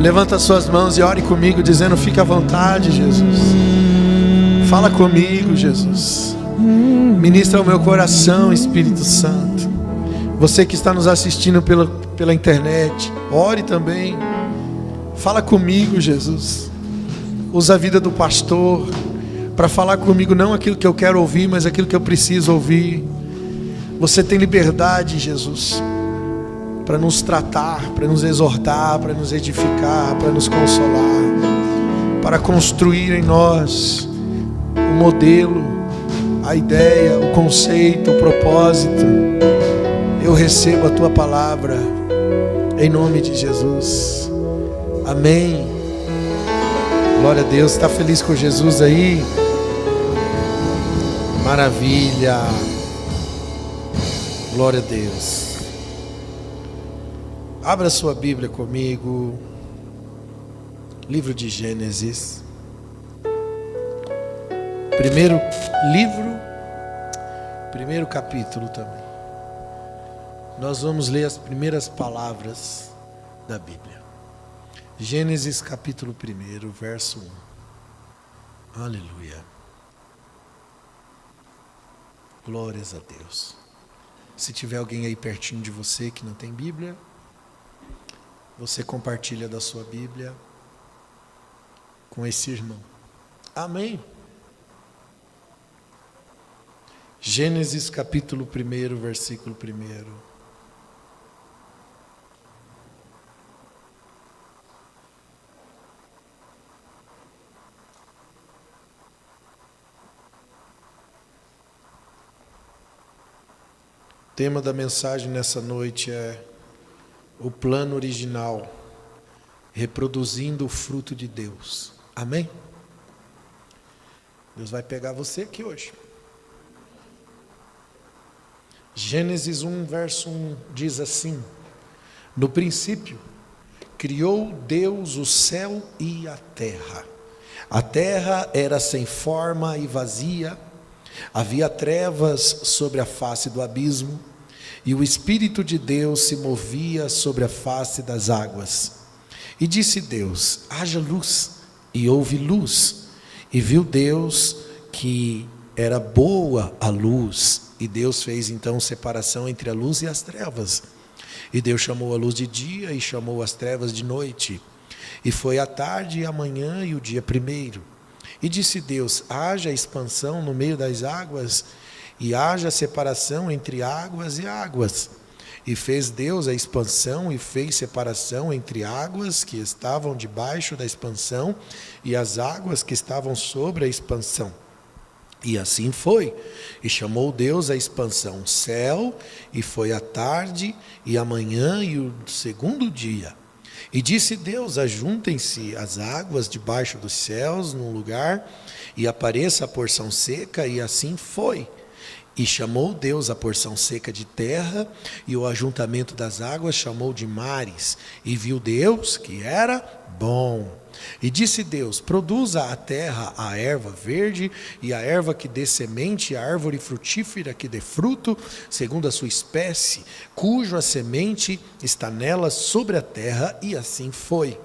Levanta suas mãos e ore comigo, dizendo: fica à vontade, Jesus. Fala comigo, Jesus. Ministra o meu coração, Espírito Santo. Você que está nos assistindo pela internet, ore também. Fala comigo, Jesus. Usa a vida do pastor para falar comigo, não aquilo que eu quero ouvir, mas aquilo que eu preciso ouvir. Você tem liberdade, Jesus, para nos tratar, para nos exortar, para nos edificar, para nos consolar, para construir em nós o modelo, a ideia, o conceito, o propósito. Eu recebo a tua palavra em nome de Jesus. Amém. Glória a Deus. Está feliz com Jesus aí? Maravilha. Glória a Deus. Abra sua Bíblia comigo. Livro de Gênesis. Primeiro livro, primeiro capítulo também. Nós vamos ler as primeiras palavras da Bíblia. Gênesis capítulo 1, verso 1. Aleluia. Glórias a Deus. Se tiver alguém aí pertinho de você que não tem Bíblia, você compartilha da sua Bíblia com esse irmão. Amém. Gênesis capítulo 1, versículo 1. O tema da mensagem nessa noite é o plano original, reproduzindo o fruto de Deus. Amém? Deus vai pegar você aqui hoje. Gênesis 1, verso 1 diz assim: no princípio, criou Deus o céu e a terra. A terra era sem forma e vazia, havia trevas sobre a face do abismo, e o Espírito de Deus se movia sobre a face das águas. E disse Deus: haja luz, e houve luz. E viu Deus que era boa a luz, e Deus fez então separação entre a luz e as trevas. E Deus chamou a luz de dia, e chamou as trevas de noite. E foi a tarde e a manhã e o dia primeiro. E disse Deus: haja expansão no meio das águas, e haja separação entre águas e águas. E fez Deus a expansão, e fez separação entre águas que estavam debaixo da expansão, e as águas que estavam sobre a expansão. E assim foi. E chamou Deus a expansão céu, e foi a tarde e a manhã e o segundo dia. E disse Deus: ajuntem-se as águas debaixo dos céus num lugar, e apareça a porção seca, e assim foi. E chamou Deus a porção seca de terra, e o ajuntamento das águas chamou de mares. E viu Deus que era bom. E disse Deus: produza a terra a erva verde, e a erva que dê semente, a árvore frutífera que dê fruto, segundo a sua espécie, cujo a semente está nela sobre a terra. E assim foi.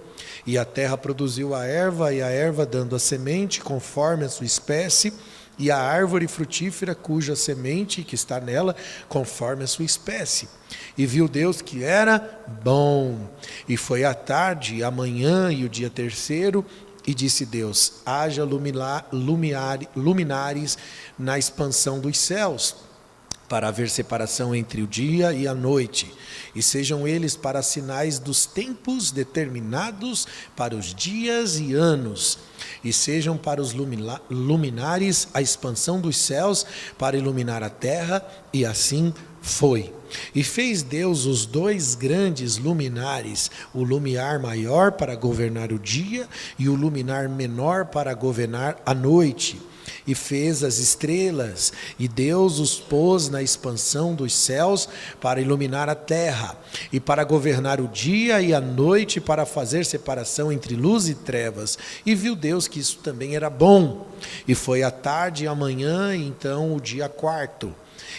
E a terra produziu a erva dando a semente, conforme a sua espécie, e a árvore frutífera, cuja semente que está nela, conforme a sua espécie. E viu Deus que era bom. E foi a tarde, a manhã e o dia terceiro. E disse Deus: haja luminares na expansão dos céus, para haver separação entre o dia e a noite, e sejam eles para sinais dos tempos determinados para os dias e anos, e sejam para os luminares a expansão dos céus, para iluminar a terra. E assim foi. E fez Deus os dois grandes luminares, o lumiar maior para governar o dia, e o luminar menor para governar a noite. E fez as estrelas, e Deus os pôs na expansão dos céus para iluminar a terra, e para governar o dia e a noite, para fazer separação entre luz e trevas. E viu Deus que isso também era bom. E foi a tarde e a manhã, e então o dia quarto.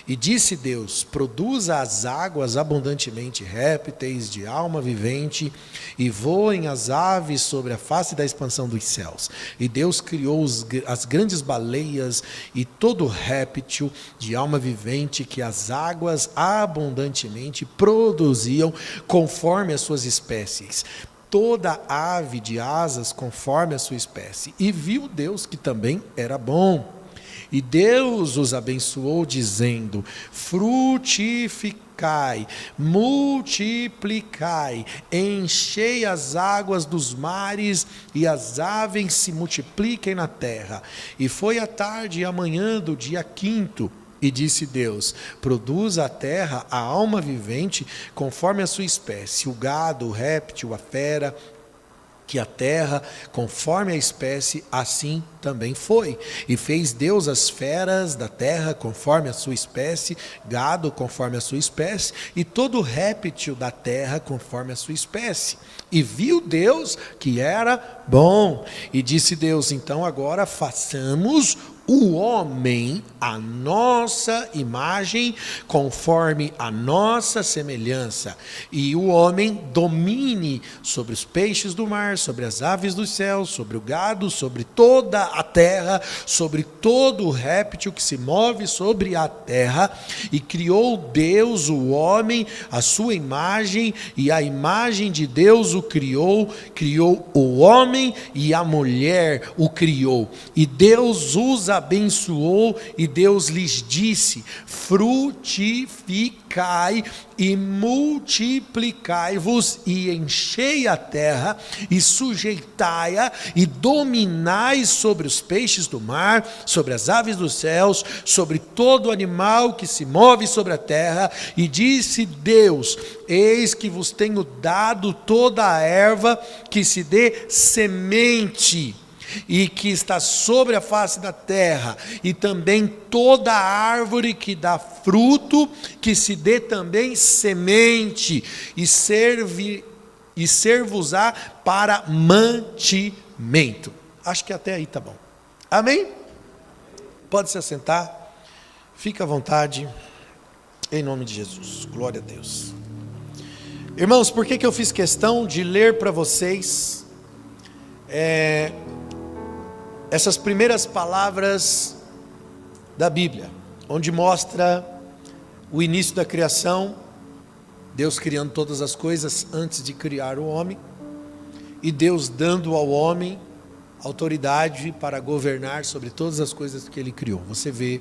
E disse Deus: produza as águas abundantemente répteis de alma vivente, e voem as aves sobre a face da expansão dos céus. E Deus criou as grandes baleias e todo réptil de alma vivente que as águas abundantemente produziam conforme as suas espécies. Toda ave de asas conforme a sua espécie. E viu Deus que também era bom. E Deus os abençoou, dizendo: frutificai, multiplicai, enchei as águas dos mares, e as aves se multipliquem na terra. E foi a tarde e a manhã do dia 5º. E disse Deus: produza a terra a alma vivente conforme a sua espécie, o gado, o réptil, a fera, que a terra, conforme a espécie, assim também foi. E fez Deus as feras da terra, conforme a sua espécie, gado, conforme a sua espécie, e todo réptil da terra, conforme a sua espécie. E viu Deus que era bom. E disse Deus: então agora façamos o homem à nossa imagem, conforme a nossa semelhança, e o homem domine sobre os peixes do mar, sobre as aves dos céus, sobre o gado, sobre toda a terra, sobre todo o réptil que se move sobre a terra. E criou Deus o homem à sua imagem, e a imagem de Deus o criou, criou o homem e a mulher o criou. E Deus os abençoou, e Deus lhes disse: frutificai e multiplicai-vos, e enchei a terra, e sujeitai-a, e dominai sobre os peixes do mar, sobre as aves dos céus, sobre todo animal que se move sobre a terra. E disse Deus: eis que vos tenho dado toda a erva que se dê semente, e que está sobre a face da terra, e também toda árvore que dá fruto, que se dê também semente, e ser-vos-á para mantimento. Acho que até aí está bom. Amém? Pode se assentar, fica à vontade, em nome de Jesus. Glória a Deus. Irmãos, por que eu fiz questão de ler para vocês essas primeiras palavras da Bíblia, onde mostra o início da criação, Deus criando todas as coisas antes de criar o homem, e Deus dando ao homem autoridade para governar sobre todas as coisas que ele criou. Você vê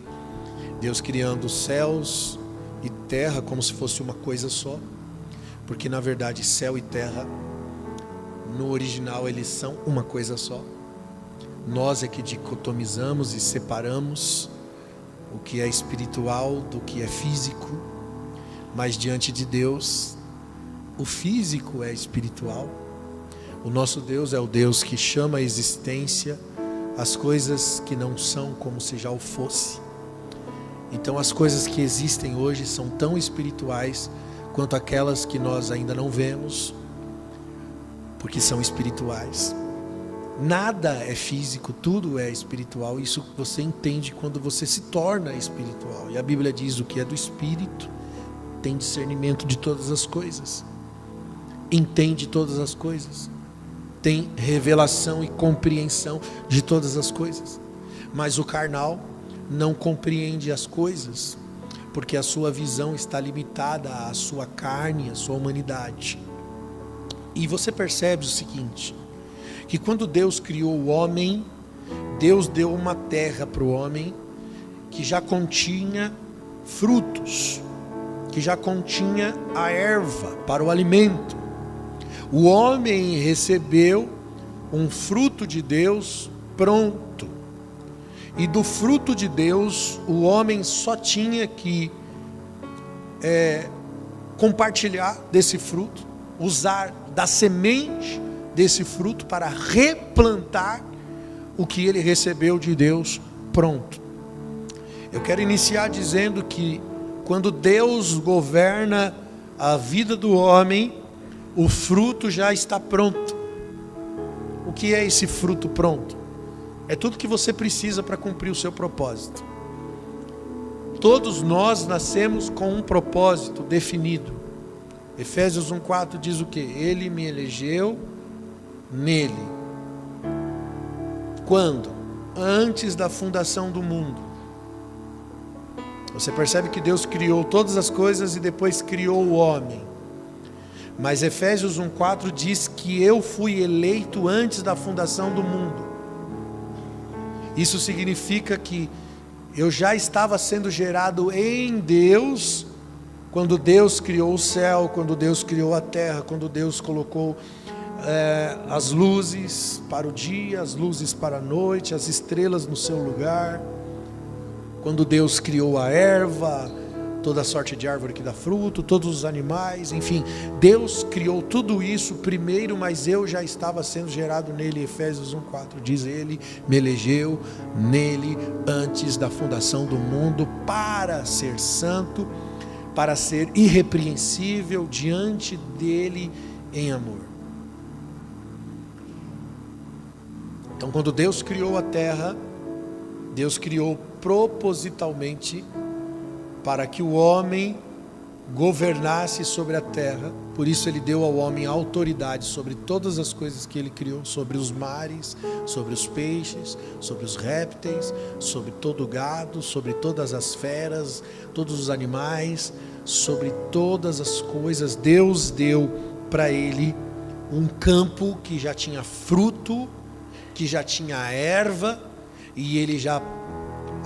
Deus criando céus e terra como se fosse uma coisa só, porque na verdade céu e terra, no original, eles são uma coisa só. Nós é que dicotomizamos e separamos o que é espiritual do que é físico, mas diante de Deus, o físico é espiritual. O nosso Deus é o Deus que chama à existência as coisas que não são como se já o fosse. Então as coisas que existem hoje são tão espirituais quanto aquelas que nós ainda não vemos, porque são espirituais. Nada é físico, tudo é espiritual. Isso você entende quando você se torna espiritual. E a Bíblia diz: o que é do Espírito tem discernimento de todas as coisas, entende todas as coisas, tem revelação e compreensão de todas as coisas. Mas o carnal não compreende as coisas, porque a sua visão está limitada à sua carne, à sua humanidade. E você percebe o seguinte, que quando Deus criou o homem, Deus deu uma terra para o homem que já continha frutos, que já continha a erva para o alimento. O homem recebeu um fruto de Deus pronto, e do fruto de Deus o homem só tinha que compartilhar desse fruto, usar da semente desse fruto para replantar o que ele recebeu de Deus pronto. Eu quero iniciar dizendo que quando Deus governa a vida do homem, o fruto já está pronto. O que é esse fruto pronto? É tudo que você precisa para cumprir o seu propósito. Todos nós nascemos com um propósito definido. Efésios 1,4 diz o quê? Ele me elegeu nele. Quando? Antes da fundação do mundo. Você percebe que Deus criou todas as coisas e depois criou o homem. Mas Efésios 1,4 diz que eu fui eleito antes da fundação do mundo. Isso significa que eu já estava sendo gerado em Deus, quando Deus criou o céu, quando Deus criou a terra, quando Deus colocou as luzes para o dia, as luzes para a noite, as estrelas no seu lugar, quando Deus criou a erva, toda sorte de árvore que dá fruto, todos os animais, enfim, Deus criou tudo isso primeiro, mas eu já estava sendo gerado nele. Efésios 1,4 diz: ele me elegeu nele antes da fundação do mundo, para ser santo, para ser irrepreensível diante dele em amor. Então, quando Deus criou a terra, Deus criou propositalmente para que o homem governasse sobre a terra. Por isso ele deu ao homem autoridade sobre todas as coisas que ele criou, sobre os mares, sobre os peixes, sobre os répteis, sobre todo o gado, sobre todas as feras, todos os animais, sobre todas as coisas. Deus deu para ele um campo que já tinha fruto, que já tinha erva, e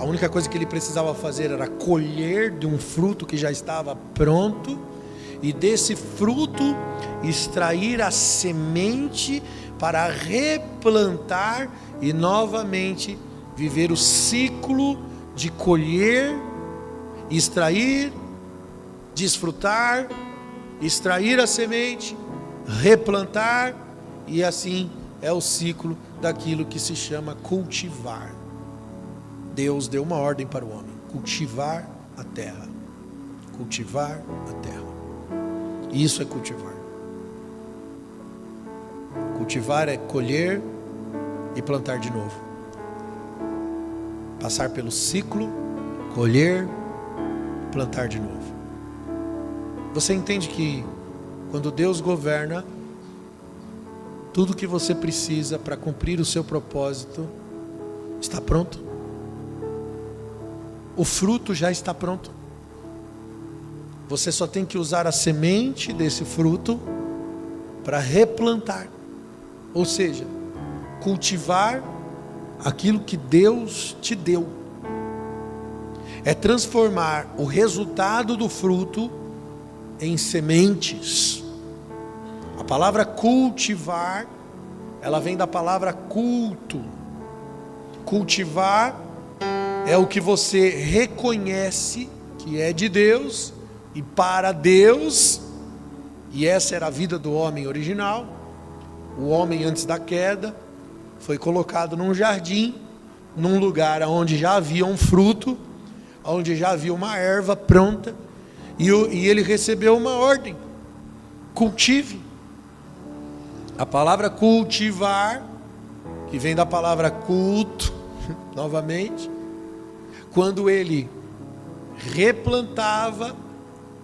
a única coisa que ele precisava fazer era colher de um fruto que já estava pronto, e desse fruto extrair a semente para replantar e novamente viver o ciclo de colher, extrair, desfrutar, extrair a semente, replantar, e assim é o ciclo daquilo que se chama cultivar. Deus deu uma ordem para o homem: cultivar a terra. Cultivar a terra. Isso é cultivar. Cultivar é colher e plantar de novo. Passar pelo ciclo, colher, plantar de novo. Você entende que quando Deus governa, tudo que você precisa para cumprir o seu propósito está pronto? O fruto já está pronto. Você só tem que usar a semente desse fruto para replantar. Ou seja, cultivar aquilo que Deus te deu. É transformar o resultado do fruto em sementes. A palavra cultivar, ela vem da palavra culto. Cultivar é o que você reconhece que é de Deus e para Deus, e essa era a vida do homem original. O homem, antes da queda, foi colocado num jardim, num lugar onde já havia um fruto, onde já havia uma erva pronta, e ele recebeu uma ordem: cultive. A palavra cultivar, que vem da palavra culto, novamente, quando ele replantava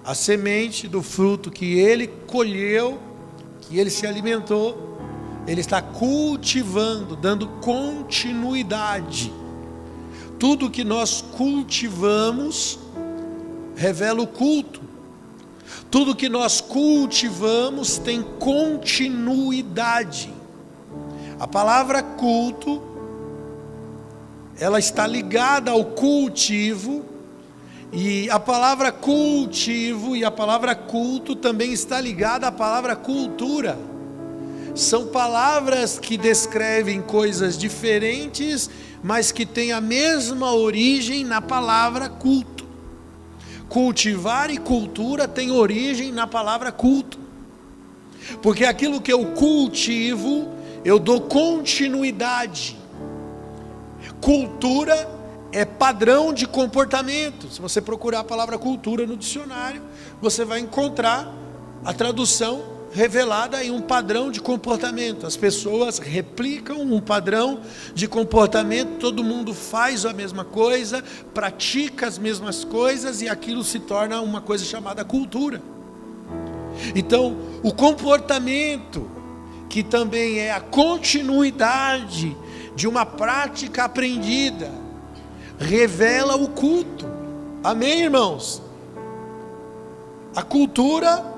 a semente do fruto que ele colheu, que ele se alimentou, ele está cultivando, dando continuidade. Tudo que nós cultivamos revela o culto. Tudo que nós cultivamos tem continuidade. A palavra culto, ela está ligada ao cultivo, e a palavra cultivo e a palavra culto também está ligada à palavra cultura. São palavras que descrevem coisas diferentes, mas que têm a mesma origem na palavra culto. Cultivar e cultura têm origem na palavra culto, porque aquilo que eu cultivo, eu dou continuidade. Cultura é padrão de comportamento. Se você procurar a palavra cultura no dicionário, você vai encontrar a tradução revelada em um padrão de comportamento. As pessoas replicam um padrão de comportamento, todo mundo faz a mesma coisa, pratica as mesmas coisas e aquilo se torna uma coisa chamada cultura. Então, o comportamento, que também é a continuidade de uma prática aprendida, revela o culto. Amém, irmãos? A cultura,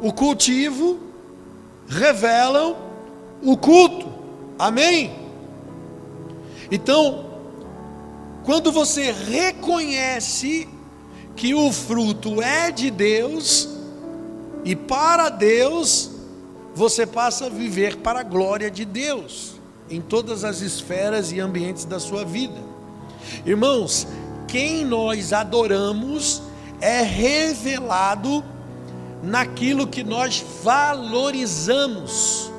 o cultivo, revelam o culto. Amém? Então, quando você reconhece que o fruto é de Deus e para Deus, você passa a viver para a glória de Deus em todas as esferas e ambientes da sua vida. Irmãos, quem nós adoramos é revelado naquilo que nós valorizamos,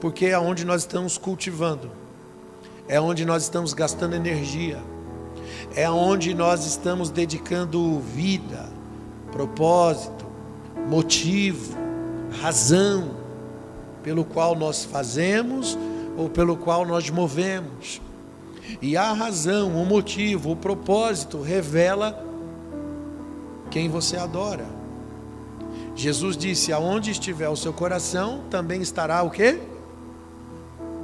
porque é onde nós estamos cultivando, é onde nós estamos gastando energia, é onde nós estamos dedicando vida, propósito, motivo, razão, pelo qual nós fazemos ou pelo qual nós movemos. E a razão, o motivo, o propósito revela quem você adora. Jesus disse: aonde estiver o seu coração, também estará o quê?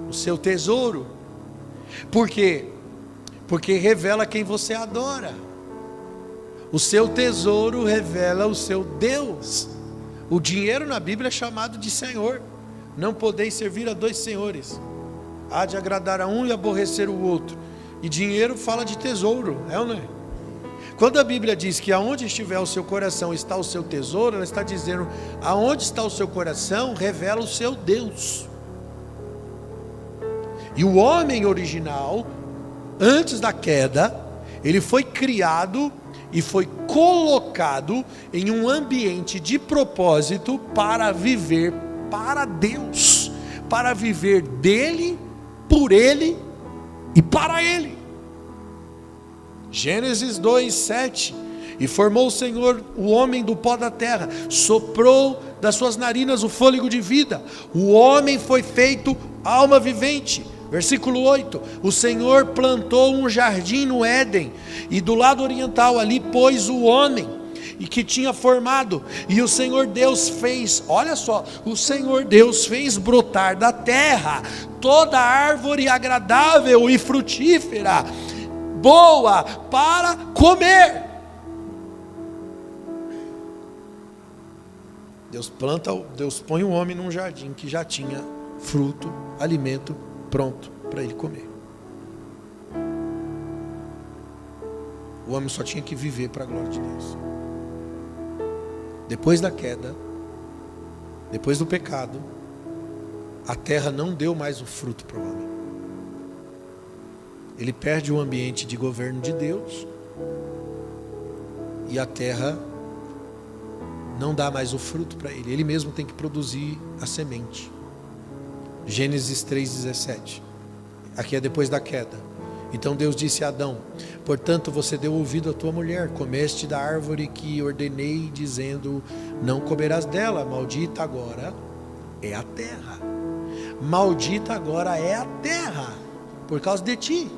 O seu tesouro. Por quê? Porque revela quem você adora. O seu tesouro revela o seu Deus. O dinheiro na Bíblia é chamado de Senhor. Não podeis servir a dois senhores. Há de agradar a um e aborrecer o outro. E dinheiro fala de tesouro, é ou não é? Quando a Bíblia diz que aonde estiver o seu coração está o seu tesouro, ela está dizendo, aonde está o seu coração, revela o seu Deus. E o homem original, antes da queda, ele foi criado e foi colocado em um ambiente de propósito para viver para Deus, para viver dele, por ele e para ele. Gênesis 2:7. E formou o Senhor o homem do pó da terra, soprou das suas narinas o fôlego de vida, o homem foi feito alma vivente. Versículo 8, o Senhor plantou um jardim no Éden, e do lado oriental ali pôs o homem, e que tinha formado, e o Senhor Deus fez, olha só, o Senhor Deus fez brotar da terra toda árvore agradável e frutífera, boa para comer. Deus põe o homem num jardim que já tinha fruto, alimento pronto para ele comer. O homem só tinha que viver para a glória de Deus. Depois da queda, depois do pecado, a terra não deu mais o fruto para o homem. Ele perde o ambiente de governo de Deus e a terra não dá mais o fruto para ele. Ele mesmo tem que produzir a semente. Gênesis 3:17. Aqui é depois da queda. Então Deus disse a Adão: portanto você deu ouvido à tua mulher, comeste da árvore que ordenei, dizendo: não comerás dela, maldita agora é a terra. Maldita agora é a terra, por causa de ti.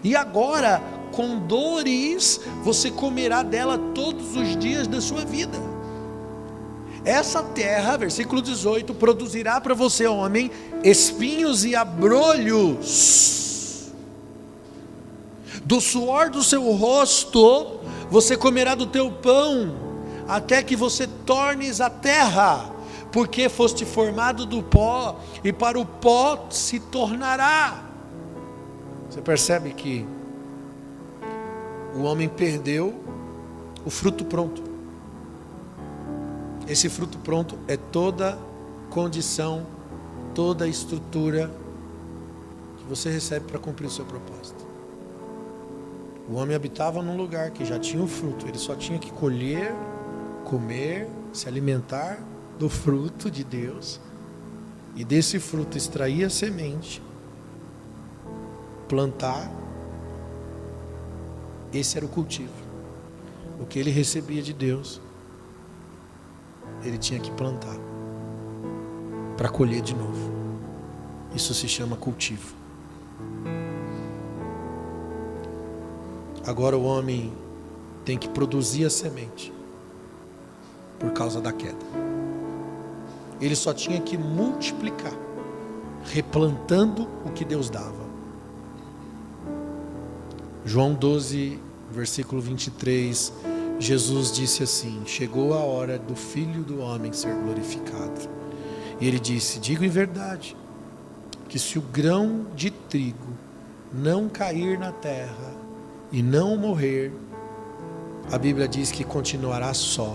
E agora, com dores, você comerá dela todos os dias da sua vida. Essa terra, versículo 18, produzirá para você, homem, espinhos e abrolhos. Do suor do seu rosto, você comerá do teu pão, até que você tornes a terra, porque foste formado do pó, e para o pó se tornará. Você percebe que o homem perdeu o fruto pronto. Esse fruto pronto é toda condição, toda estrutura que você recebe para cumprir o seu propósito. O homem habitava num lugar que já tinha o fruto, ele só tinha que colher, comer, se alimentar do fruto de Deus, e desse fruto extrair a semente, plantar. Esse era o cultivo. O que ele recebia de Deus, ele tinha que plantar. para colher de novo. Isso se chama cultivo. Agora o homem tem que produzir a semente por causa da queda. Ele só tinha que multiplicar, replantando o que Deus dava. João 12, versículo 23, Jesus disse assim: chegou a hora do Filho do Homem ser glorificado. E ele disse: digo em verdade, que se o grão de trigo não cair na terra e não morrer, a Bíblia diz que continuará só.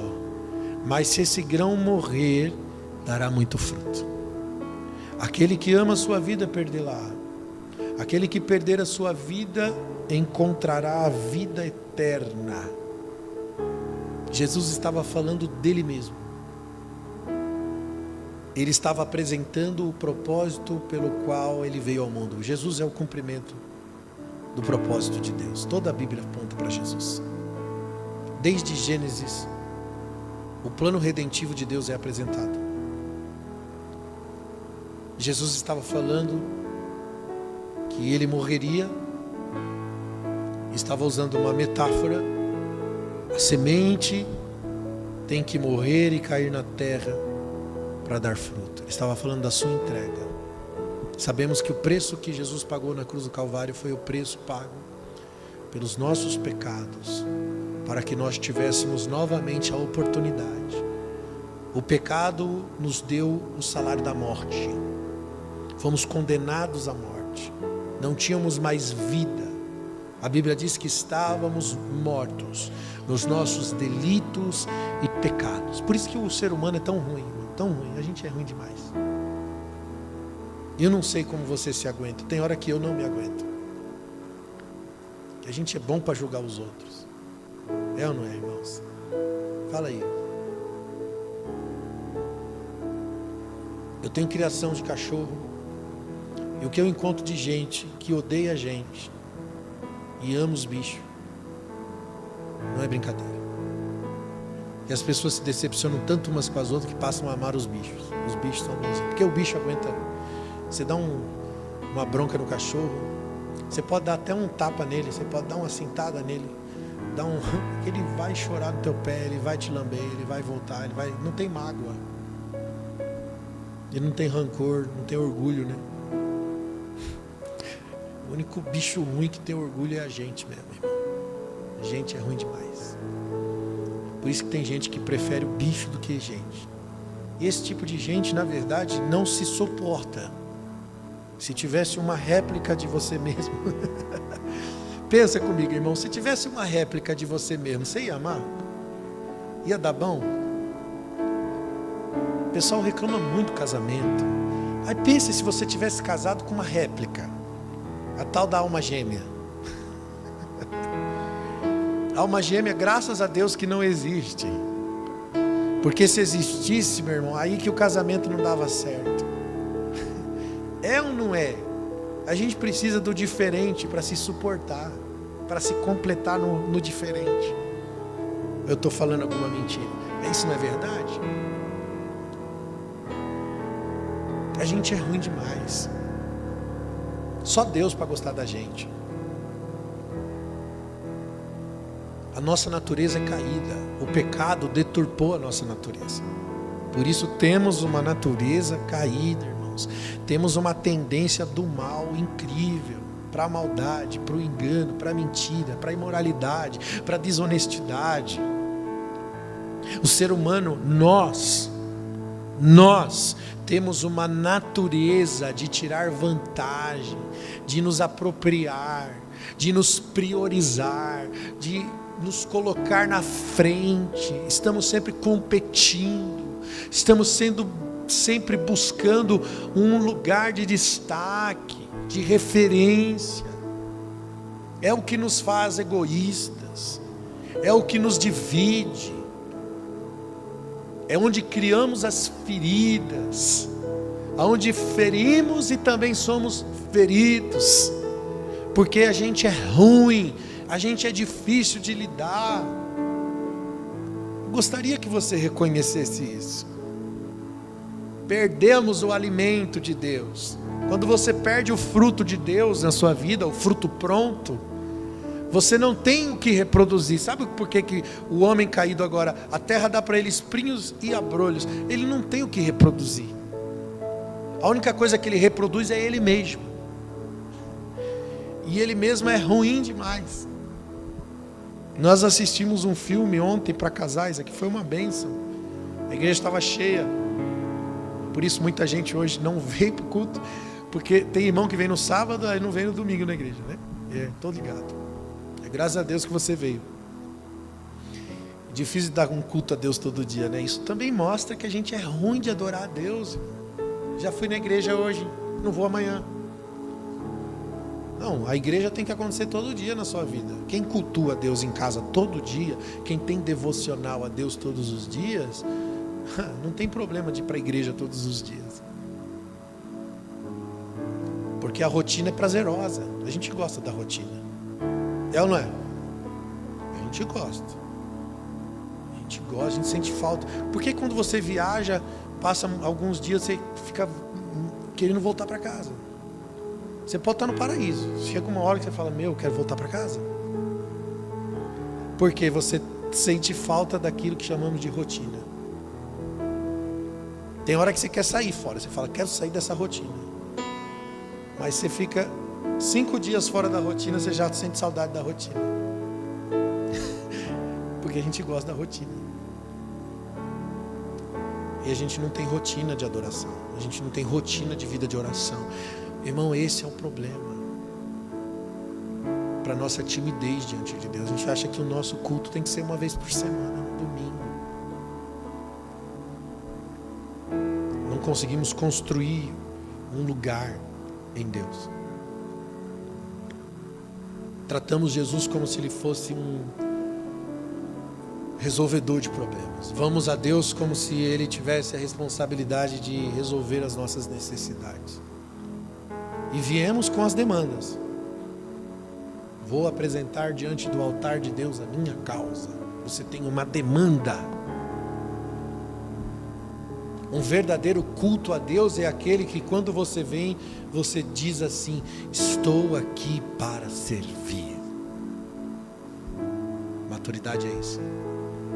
Mas se esse grão morrer, dará muito fruto. Aquele que ama a sua vida, perdê-la. Aquele que perder a sua vida, encontrará a vida eterna. Jesus estava falando dele mesmo. Ele estava apresentando o propósito pelo qual ele veio ao mundo. Jesus é o cumprimento do propósito de Deus. Toda a Bíblia aponta para Jesus. Desde Gênesis, o plano redentivo de Deus é apresentado. Jesus estava falando que ele morreria, estava usando uma metáfora. A semente tem que morrer e cair na terra para dar fruto. Ele estava falando da sua entrega. Sabemos que o preço que Jesus pagou na cruz do Calvário foi o preço pago pelos nossos pecados, para que nós tivéssemos novamente a oportunidade. O pecado nos deu o salário da morte. Fomos condenados à morte. Não tínhamos mais vida. A Bíblia diz que estávamos mortos nos nossos delitos e pecados. Por isso que o ser humano é tão ruim, tão ruim. A gente é ruim demais. Eu não sei como você se aguenta. Tem hora que eu não me aguento. A gente é bom para julgar os outros. É ou não é, irmãos? Fala aí. Eu tenho criação de cachorro. E o que eu encontro de gente que odeia a gente e ama os bichos, não é brincadeira. E as pessoas se decepcionam tanto umas com as outras que passam a amar os bichos. Os bichos são bons. Porque o bicho aguenta. Você dá uma bronca no cachorro, você pode dar até um tapa nele, você pode dar uma cintada nele, ele vai chorar no teu pé, ele vai te lamber, ele vai voltar, não tem mágoa, ele não tem rancor, não tem orgulho, né? O único bicho ruim que tem orgulho é a gente mesmo, irmão. A gente é ruim demais. Por isso que tem gente que prefere o bicho do que gente. E esse tipo de gente, na verdade, não se suporta. Se tivesse uma réplica de você mesmo. Pensa comigo, irmão. Se tivesse uma réplica de você mesmo, você ia amar? Ia dar bom? O pessoal reclama muito do casamento. Aí pense se você tivesse casado com uma réplica. A tal da alma gêmea. Alma gêmea, graças a Deus que não existe. Porque se existisse, meu irmão, aí que o casamento não dava certo. É ou não é? A gente precisa do diferente para se suportar, para se completar no diferente. Eu estou falando alguma mentira? Isso não é verdade? A gente é ruim demais. Só Deus para gostar da gente. A nossa natureza é caída. O pecado deturpou a nossa natureza. Por isso temos uma natureza caída, irmãos. Temos uma tendência do mal incrível, para a maldade, para o engano, para a mentira, para a imoralidade, para a desonestidade. O ser humano, nós temos uma natureza de tirar vantagem, de nos apropriar, de nos priorizar, de nos colocar na frente. Estamos sempre competindo, estamos sempre buscando um lugar de destaque, de referência. É o que nos faz egoístas, é o que nos divide, é onde criamos as feridas, aonde ferimos e também somos feridos, porque a gente é ruim, a gente é difícil de lidar. Eu gostaria que você reconhecesse isso. perdemos o alimento de Deus. Quando você perde o fruto de Deus na sua vida, o fruto pronto, você não tem o que reproduzir. Sabe por que o homem caído agora, a terra dá para ele espinhos e abrolhos? Ele não tem o que reproduzir. A única coisa que ele reproduz é ele mesmo. E ele mesmo é ruim demais. Nós assistimos um filme ontem para casais, aqui foi uma bênção. A igreja estava cheia. Por isso muita gente hoje não veio para o culto, porque tem irmão que vem no sábado e não vem no domingo na igreja, né? Estou ligado. Graças a Deus que você veio. Difícil dar um culto a Deus todo dia, né? Isso também mostra que a gente é ruim de adorar a Deus. Já fui na igreja hoje, não vou amanhã. Não, a igreja tem que acontecer todo dia na sua vida. Quem cultua a Deus em casa todo dia, quem tem devocional a Deus todos os dias, não tem problema de ir para a igreja todos os dias. Porque a rotina é prazerosa. A gente gosta da rotina. É ou não é? A gente gosta. A gente gosta, a gente sente falta. Porque quando você viaja, passa alguns dias, você fica querendo voltar para casa. Você pode estar no paraíso. Chega uma hora que você fala, eu quero voltar para casa. Porque você sente falta daquilo que chamamos de rotina. Tem hora que você quer sair fora. Você fala, quero sair dessa rotina. Mas você fica 5 dias fora da rotina, você já sente saudade da rotina. Porque a gente gosta da rotina. E a gente não tem rotina de adoração. A gente não tem rotina de vida de oração. Irmão, esse é o problema. Para nossa timidez diante de Deus. A gente acha que o nosso culto tem que ser uma vez por semana, no domingo. Não conseguimos construir um lugar em Deus. Tratamos Jesus como se ele fosse um resolvedor de problemas. Vamos a Deus como se ele tivesse a responsabilidade de resolver as nossas necessidades. E viemos com as demandas. Vou apresentar diante do altar de Deus a minha causa. Você tem uma demanda. Um verdadeiro culto a Deus é aquele que quando você vem, você diz assim, estou aqui para servir. Maturidade é isso.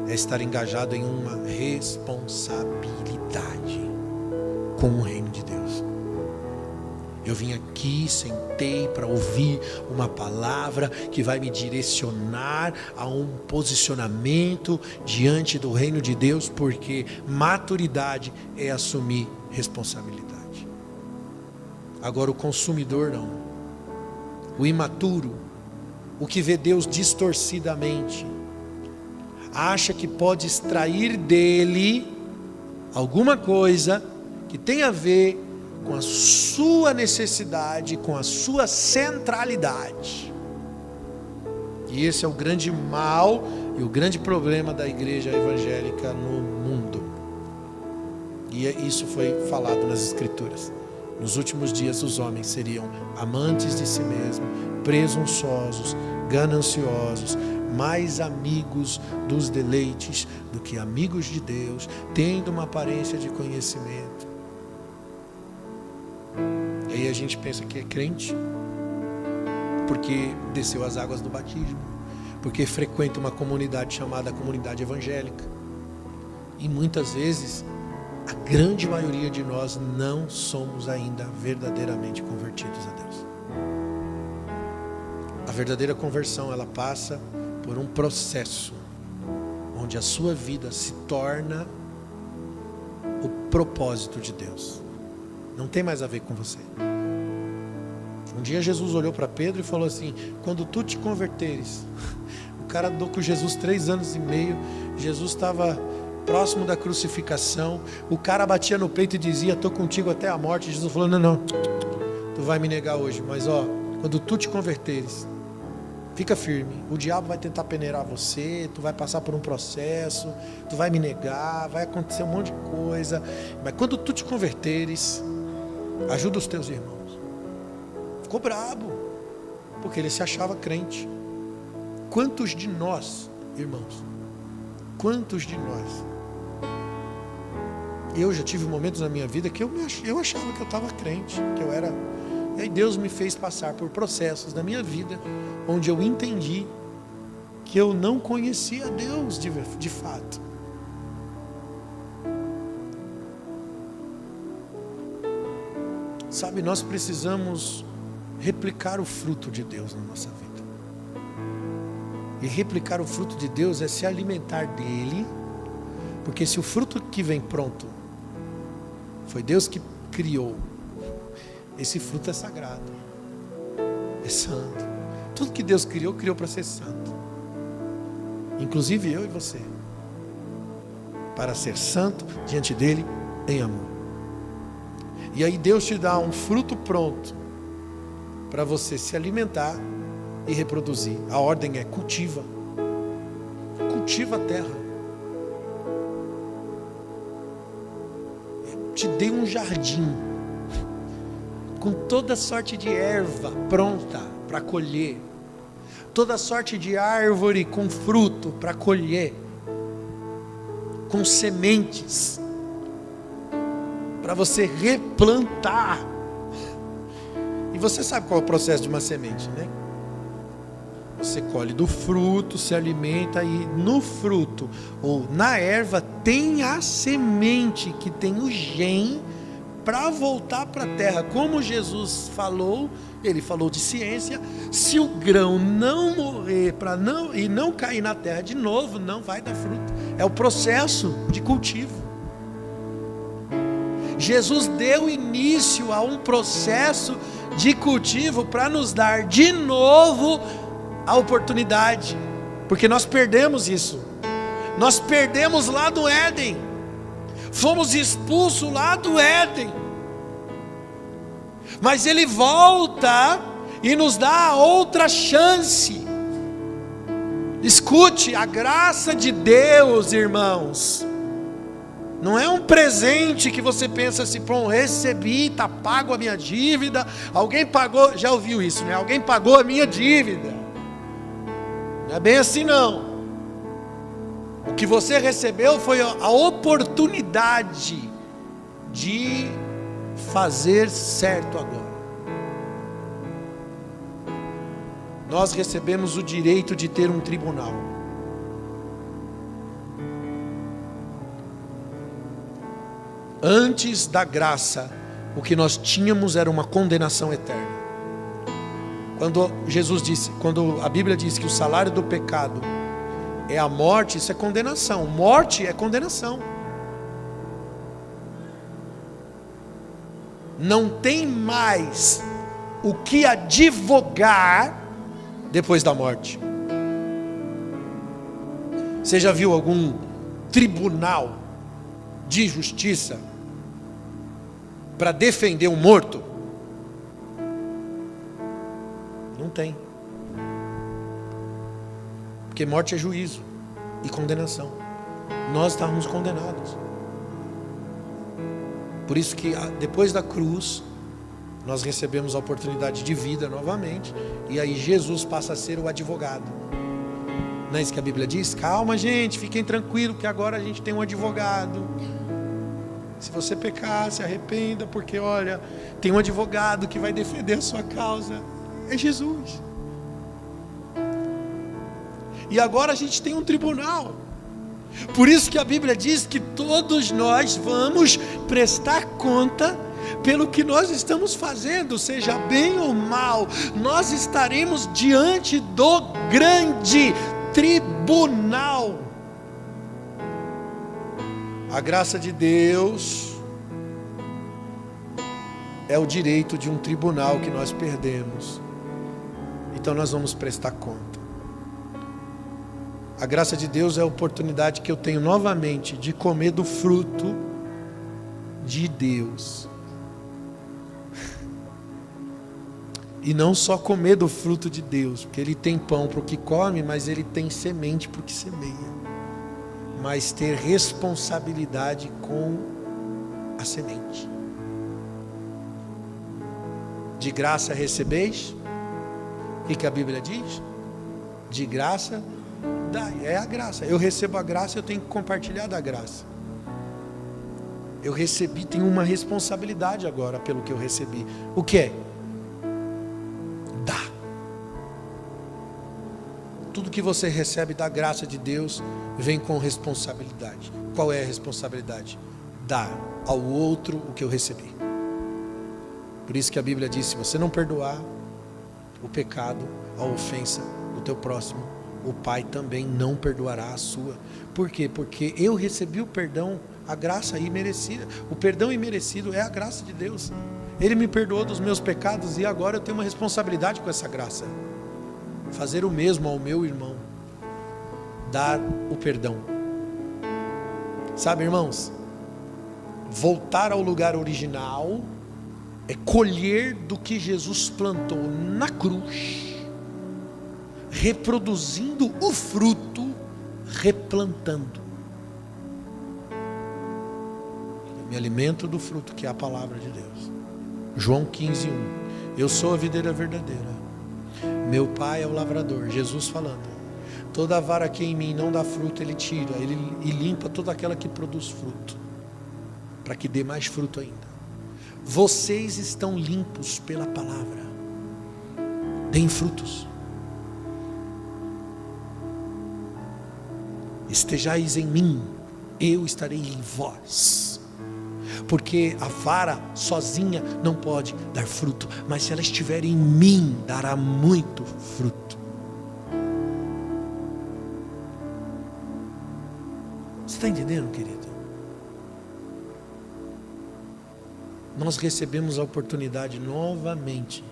É estar engajado em uma responsabilidade com o reino de Deus. Eu vim aqui, sentei para ouvir uma palavra que vai me direcionar a um posicionamento diante do reino de Deus, porque maturidade é assumir responsabilidade. Agora o consumidor não. O imaturo, o que vê Deus distorcidamente, acha que pode extrair dele alguma coisa que tem a ver com a sua necessidade, com a sua centralidade. E esse é o grande mal e o grande problema da igreja evangélica no mundo. E isso foi falado nas Escrituras. Nos últimos dias os homens seriam amantes de si mesmos, presunçosos, gananciosos, mais amigos dos deleites do que amigos de Deus, tendo uma aparência de conhecimento. E aí a gente pensa que é crente porque desceu as águas do batismo, porque frequenta uma comunidade chamada comunidade evangélica. E muitas vezes a grande maioria de nós não somos ainda verdadeiramente convertidos a Deus. A verdadeira conversão, ela passa por um processo onde a sua vida se torna o propósito de Deus. Não tem mais a ver com você. Um dia Jesus olhou para Pedro e falou assim, quando tu te converteres. O cara andou com Jesus 3 anos e meio, Jesus estava próximo da crucificação, o cara batia no peito e dizia, estou contigo até a morte. Jesus falou, não, tu vai me negar hoje, mas quando tu te converteres, fica firme, o diabo vai tentar peneirar você, tu vai passar por um processo, tu vai me negar, vai acontecer um monte de coisa, mas quando tu te converteres, ajuda os teus irmãos. Ficou brabo, porque ele se achava crente. Quantos de nós, irmãos, Eu já tive momentos na minha vida que eu achava que eu estava crente, que eu era. E aí Deus me fez passar por processos na minha vida, onde eu entendi que eu não conhecia Deus de fato. Sabe, nós precisamos replicar o fruto de Deus na nossa vida. E replicar o fruto de Deus é se alimentar dele, porque se o fruto que vem pronto foi Deus que criou, esse fruto é sagrado, é santo. Tudo que Deus criou, criou para ser santo. Inclusive eu e você, para ser santo diante dele em amor. E aí Deus te dá um fruto pronto para você se alimentar e reproduzir. A ordem é cultiva. Cultiva a terra. Eu te dei um jardim com toda sorte de erva pronta para colher, toda sorte de árvore com fruto para colher, com sementes para você replantar. E você sabe qual é o processo de uma semente, né? Você colhe do fruto, se alimenta, e no fruto ou na erva tem a semente que tem o gen para voltar para a terra. Como Jesus falou, ele falou de ciência: se o grão não morrer e não cair na terra de novo, não vai dar fruto. É o processo de cultivo. Jesus deu início a um processo de cultivo para nos dar de novo a oportunidade, porque nós perdemos isso. Nós perdemos lá do Éden, fomos expulsos lá do Éden, mas Ele volta e nos dá outra chance. Escute, a graça de Deus, irmãos, não é um presente que você pensa assim: pô, recebi, está pago a minha dívida, alguém pagou, já ouviu isso, né? Alguém pagou a minha dívida. Não é bem assim não. O que você recebeu foi a oportunidade de fazer certo agora. Nós recebemos o direito de ter um tribunal. Antes da graça, o que nós tínhamos era uma condenação eterna. Quando Jesus disse, quando a Bíblia diz que o salário do pecado é a morte, isso é condenação. Morte é condenação. Não tem mais o que advogar depois da morte. Você já viu algum tribunal de justiça para defender um morto? Não tem. Porque morte é juízo e condenação. Nós estávamos condenados. Por isso que depois da cruz nós recebemos a oportunidade de vida novamente, e aí Jesus passa a ser o advogado. Não é isso que a Bíblia diz? Calma, gente, fiquem tranquilos que agora a gente tem um advogado. Se você pecar, se arrependa, porque olha, tem um advogado que vai defender a sua causa. É Jesus. E agora a gente tem um tribunal. Por isso que a Bíblia diz que todos nós vamos prestar conta pelo que nós estamos fazendo, seja bem ou mal. Nós estaremos diante do grande tribunal. A graça de Deus é o direito de um tribunal que nós perdemos. Então nós vamos prestar conta. A graça de Deus é a oportunidade que eu tenho novamente de comer do fruto de Deus. E não só comer do fruto de Deus, porque Ele tem pão para o que come, mas Ele tem semente para o que semeia. Mas ter responsabilidade com a semente. De graça recebeis. O que a Bíblia diz? De graça dai. É a graça. Eu recebo a graça, eu tenho que compartilhar da graça. Eu recebi, tenho uma responsabilidade agora pelo que eu recebi. O que é? Dá. Tudo que você recebe da graça de Deus vem com responsabilidade. Qual é a responsabilidade? Dar ao outro o que eu recebi. Por isso que a Bíblia diz: se você não perdoar o pecado, a ofensa do teu próximo, o Pai também não perdoará a sua. Por quê? Porque eu recebi o perdão, a graça imerecida. O perdão imerecido é a graça de Deus. Ele me perdoou dos meus pecados e agora eu tenho uma responsabilidade com essa graça. Fazer o mesmo ao meu irmão. Dar o perdão. Sabe, irmãos? Voltar ao lugar original é colher do que Jesus plantou na cruz, reproduzindo o fruto, replantando. Eu me alimento do fruto que é a palavra de Deus. João 15:1. Eu sou a videira verdadeira, meu pai é o lavrador. Jesus falando: toda vara que em mim não dá fruto, ele tira, e limpa toda aquela que produz fruto, para que dê mais fruto ainda. Vocês estão limpos pela palavra. Deem frutos. Estejais em mim, eu estarei em vós. Porque a vara sozinha não pode dar fruto, mas se ela estiver em mim, dará muito fruto. Você está entendendo, querido? Nós recebemos a oportunidade novamente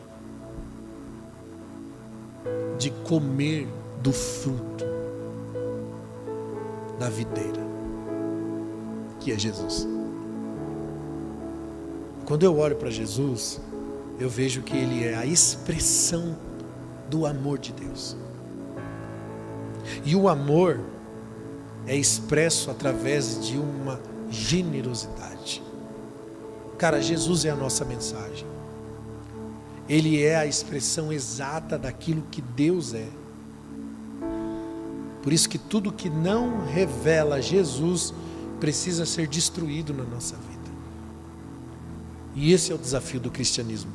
de comer do fruto da videira, que é Jesus. Quando eu olho para Jesus, eu vejo que Ele é a expressão do amor de Deus. E o amor é expresso através de uma generosidade. Cara, Jesus é a nossa mensagem. Ele é a expressão exata daquilo que Deus é. Por isso que tudo que não revela Jesus precisa ser destruído na nossa vida. E esse é o desafio do cristianismo.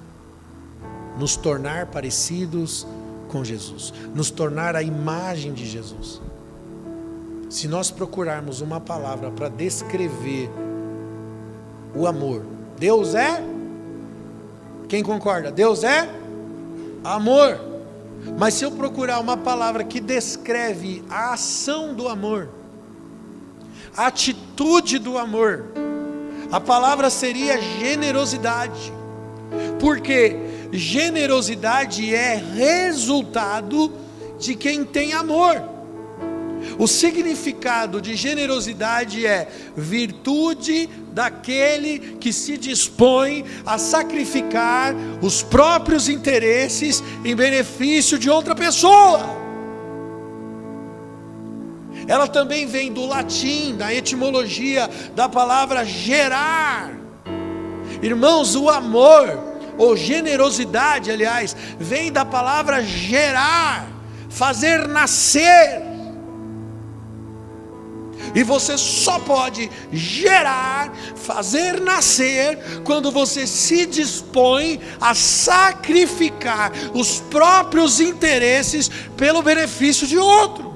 Nos tornar parecidos com Jesus. Nos tornar a imagem de Jesus. Se nós procurarmos uma palavra para descrever o amor, Deus é? Quem concorda? Deus é amor. Mas se eu procurar uma palavra que descreve a ação do amor, a atitude do amor, a palavra seria generosidade. Porque generosidade é resultado de quem tem amor. O significado de generosidade é virtude daquele que se dispõe a sacrificar os próprios interesses em benefício de outra pessoa. Ela também vem do latim, da etimologia da palavra gerar. Irmãos, o amor, ou generosidade, aliás, vem da palavra gerar, fazer nascer. E você só pode gerar, fazer nascer, quando você se dispõe a sacrificar os próprios interesses pelo benefício de outro.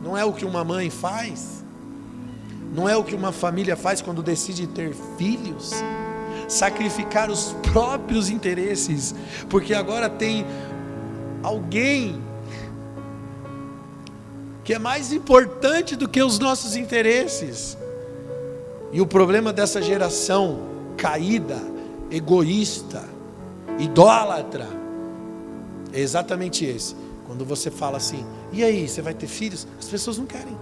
Não é o que uma mãe faz, não é o que uma família faz quando decide ter filhos, sacrificar os próprios interesses, porque agora tem alguém que é mais importante do que os nossos interesses. E o problema dessa geração caída, egoísta, idólatra, é exatamente esse. Quando você fala assim: e aí, você vai ter filhos? As pessoas não querem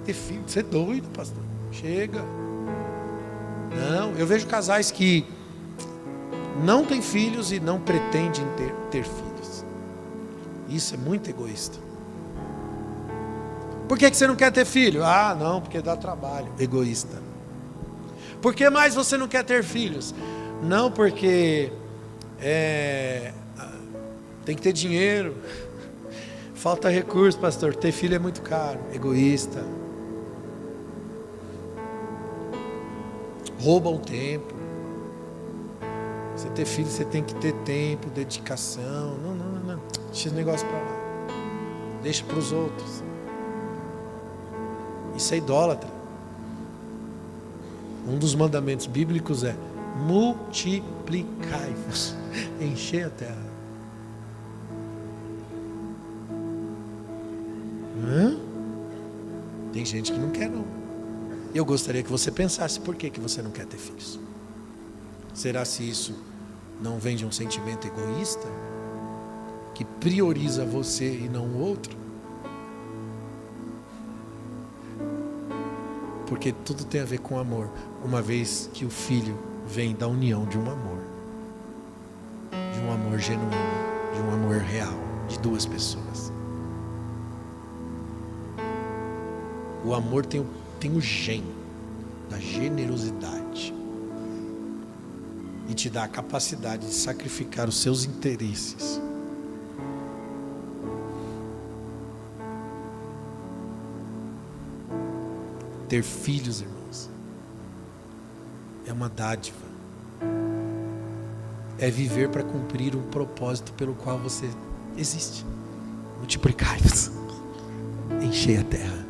ter filhos. Você é doido, pastor, chega. Não, eu vejo casais que não têm filhos e não pretendem ter filhos. Isso é muito egoísta. Por que você não quer ter filho? Ah, não, porque dá trabalho. Egoísta. Por que mais você não quer ter filhos? Não, porque tem que ter dinheiro. Falta recurso, pastor. Ter filho é muito caro. Egoísta. rouba o tempo. Você ter filho, você tem que ter tempo, dedicação. Não. Deixa esse negócio para lá. Deixa para os outros. Isso é idólatra. Um dos mandamentos bíblicos é: multiplicai-vos, enchei a terra. Tem gente que não quer, não. Eu gostaria que você pensasse por que você não quer ter filhos. Será se isso não vem de um sentimento egoísta, que prioriza você e não o outro? Porque tudo tem a ver com amor, uma vez que o filho vem da união de um amor genuíno, de um amor real, de duas pessoas. O amor tem o gen da generosidade e te dá a capacidade de sacrificar os seus interesses. Ter filhos, irmãos, é uma dádiva. É viver para cumprir um propósito pelo qual você existe. Multiplicai-vos, enchei a terra.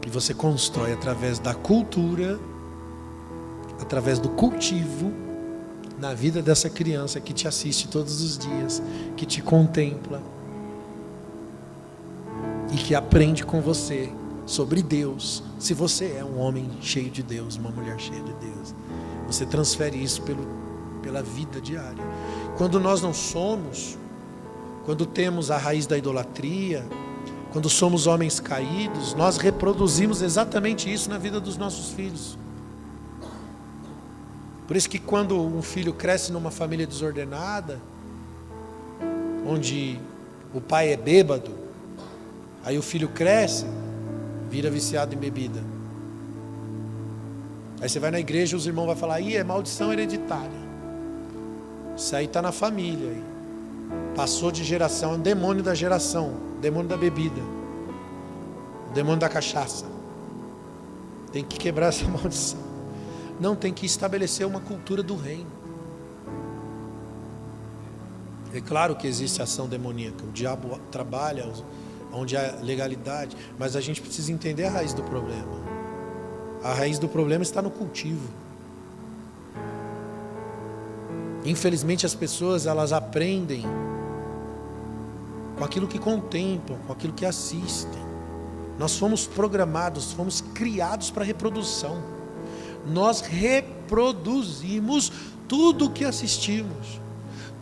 E você constrói através da cultura, através do cultivo, na vida dessa criança que te assiste todos os dias, que te contempla e que aprende com você sobre Deus. Se você é um homem cheio de Deus, uma mulher cheia de Deus, você transfere isso pela vida diária. Quando nós não somos, quando temos a raiz da idolatria, quando somos homens caídos, nós reproduzimos exatamente isso na vida dos nossos filhos. Por isso que quando um filho cresce numa família desordenada, onde o pai é bêbado, aí o filho cresce, vira viciado em bebida. Aí você vai na igreja e os irmãos vão falar: é maldição hereditária. Isso aí está na família. Aí. Passou de geração, é um demônio da geração, demônio da bebida, demônio da cachaça. Tem que quebrar essa maldição. Não, tem que estabelecer uma cultura do reino. É claro que existe ação demoníaca, o diabo trabalha onde há legalidade, mas a gente precisa entender a raiz do problema. A raiz do problema está no cultivo. Infelizmente as pessoas, elas aprendem com aquilo que contemplam, com aquilo que assistem. Nós fomos programados, fomos criados para reprodução. Nós reproduzimos tudo o que assistimos,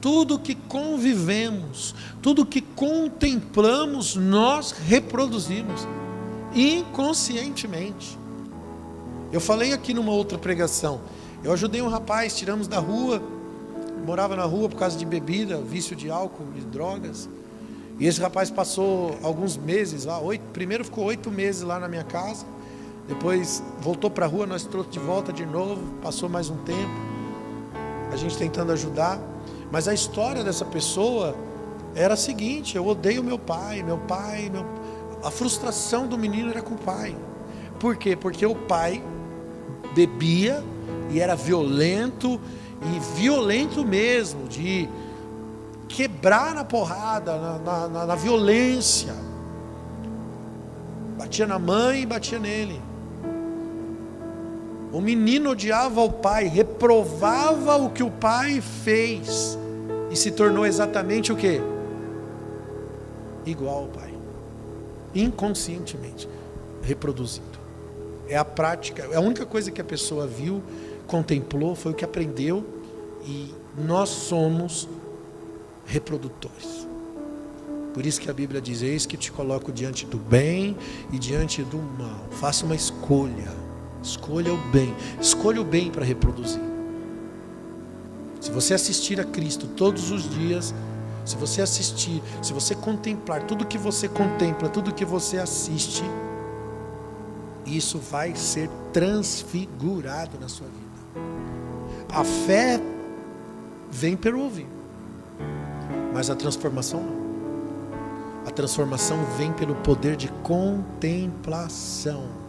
tudo que convivemos, tudo que contemplamos, nós reproduzimos inconscientemente. Eu falei aqui numa outra pregação, eu ajudei um rapaz, tiramos da rua, morava na rua por causa de bebida, vício de álcool e drogas, e esse rapaz passou alguns meses lá, primeiro ficou 8 meses lá na minha casa, depois voltou para a rua, nós trouxemos de volta de novo, passou mais um tempo, a gente tentando ajudar. Mas a história dessa pessoa era a seguinte: eu odeio meu pai. A frustração do menino era com o pai. Por quê? Porque o pai bebia e era violento, e violento mesmo, de quebrar na porrada, na violência. Batia na mãe e batia nele. O menino odiava o pai, reprovava o que o pai fez e se tornou exatamente o quê? Igual ao pai, inconscientemente, reproduzindo. É a prática, a única coisa que a pessoa viu, contemplou, foi o que aprendeu, e nós somos reprodutores. Por isso que a Bíblia diz: eis que te coloco diante do bem e diante do mal. Faça uma escolha. Escolha o bem para reproduzir. Se você assistir a Cristo todos os dias, se você assistir, se você contemplar tudo que você contempla, tudo que você assiste, isso vai ser transfigurado na sua vida. A fé vem pelo ouvir, mas a transformação não. A transformação vem pelo poder de contemplação.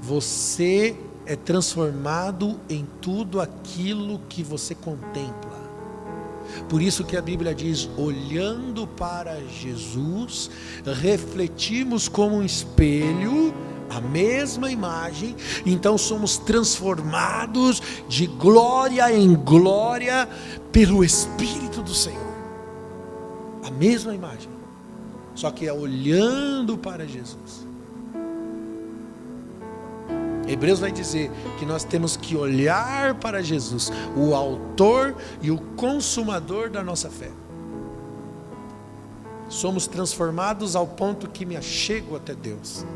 Você é transformado em tudo aquilo que você contempla. Por isso que a Bíblia diz: olhando para Jesus, refletimos como um espelho a mesma imagem, então somos transformados de glória em glória pelo Espírito do Senhor. A mesma imagem, só que é olhando para Jesus. Hebreus vai dizer que nós temos que olhar para Jesus, o autor e o consumador da nossa fé. Somos transformados ao ponto que me achego até Deus.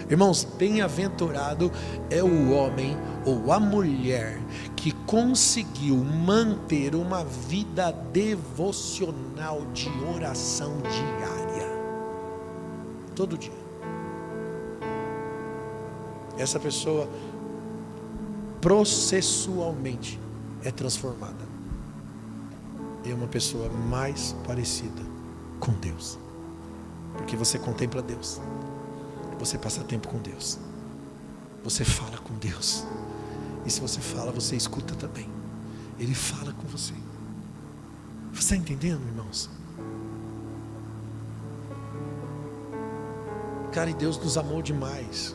Irmãos, bem-aventurado é o homem ou a mulher que conseguiu manter uma vida devocional de oração diária, todo dia. Essa pessoa processualmente é transformada, é uma pessoa mais parecida com Deus, porque você contempla Deus, você passa tempo com Deus, você fala com Deus, e se você fala, você escuta também, Ele fala com você. Você está entendendo, irmãos? Cara, e Deus nos amou demais.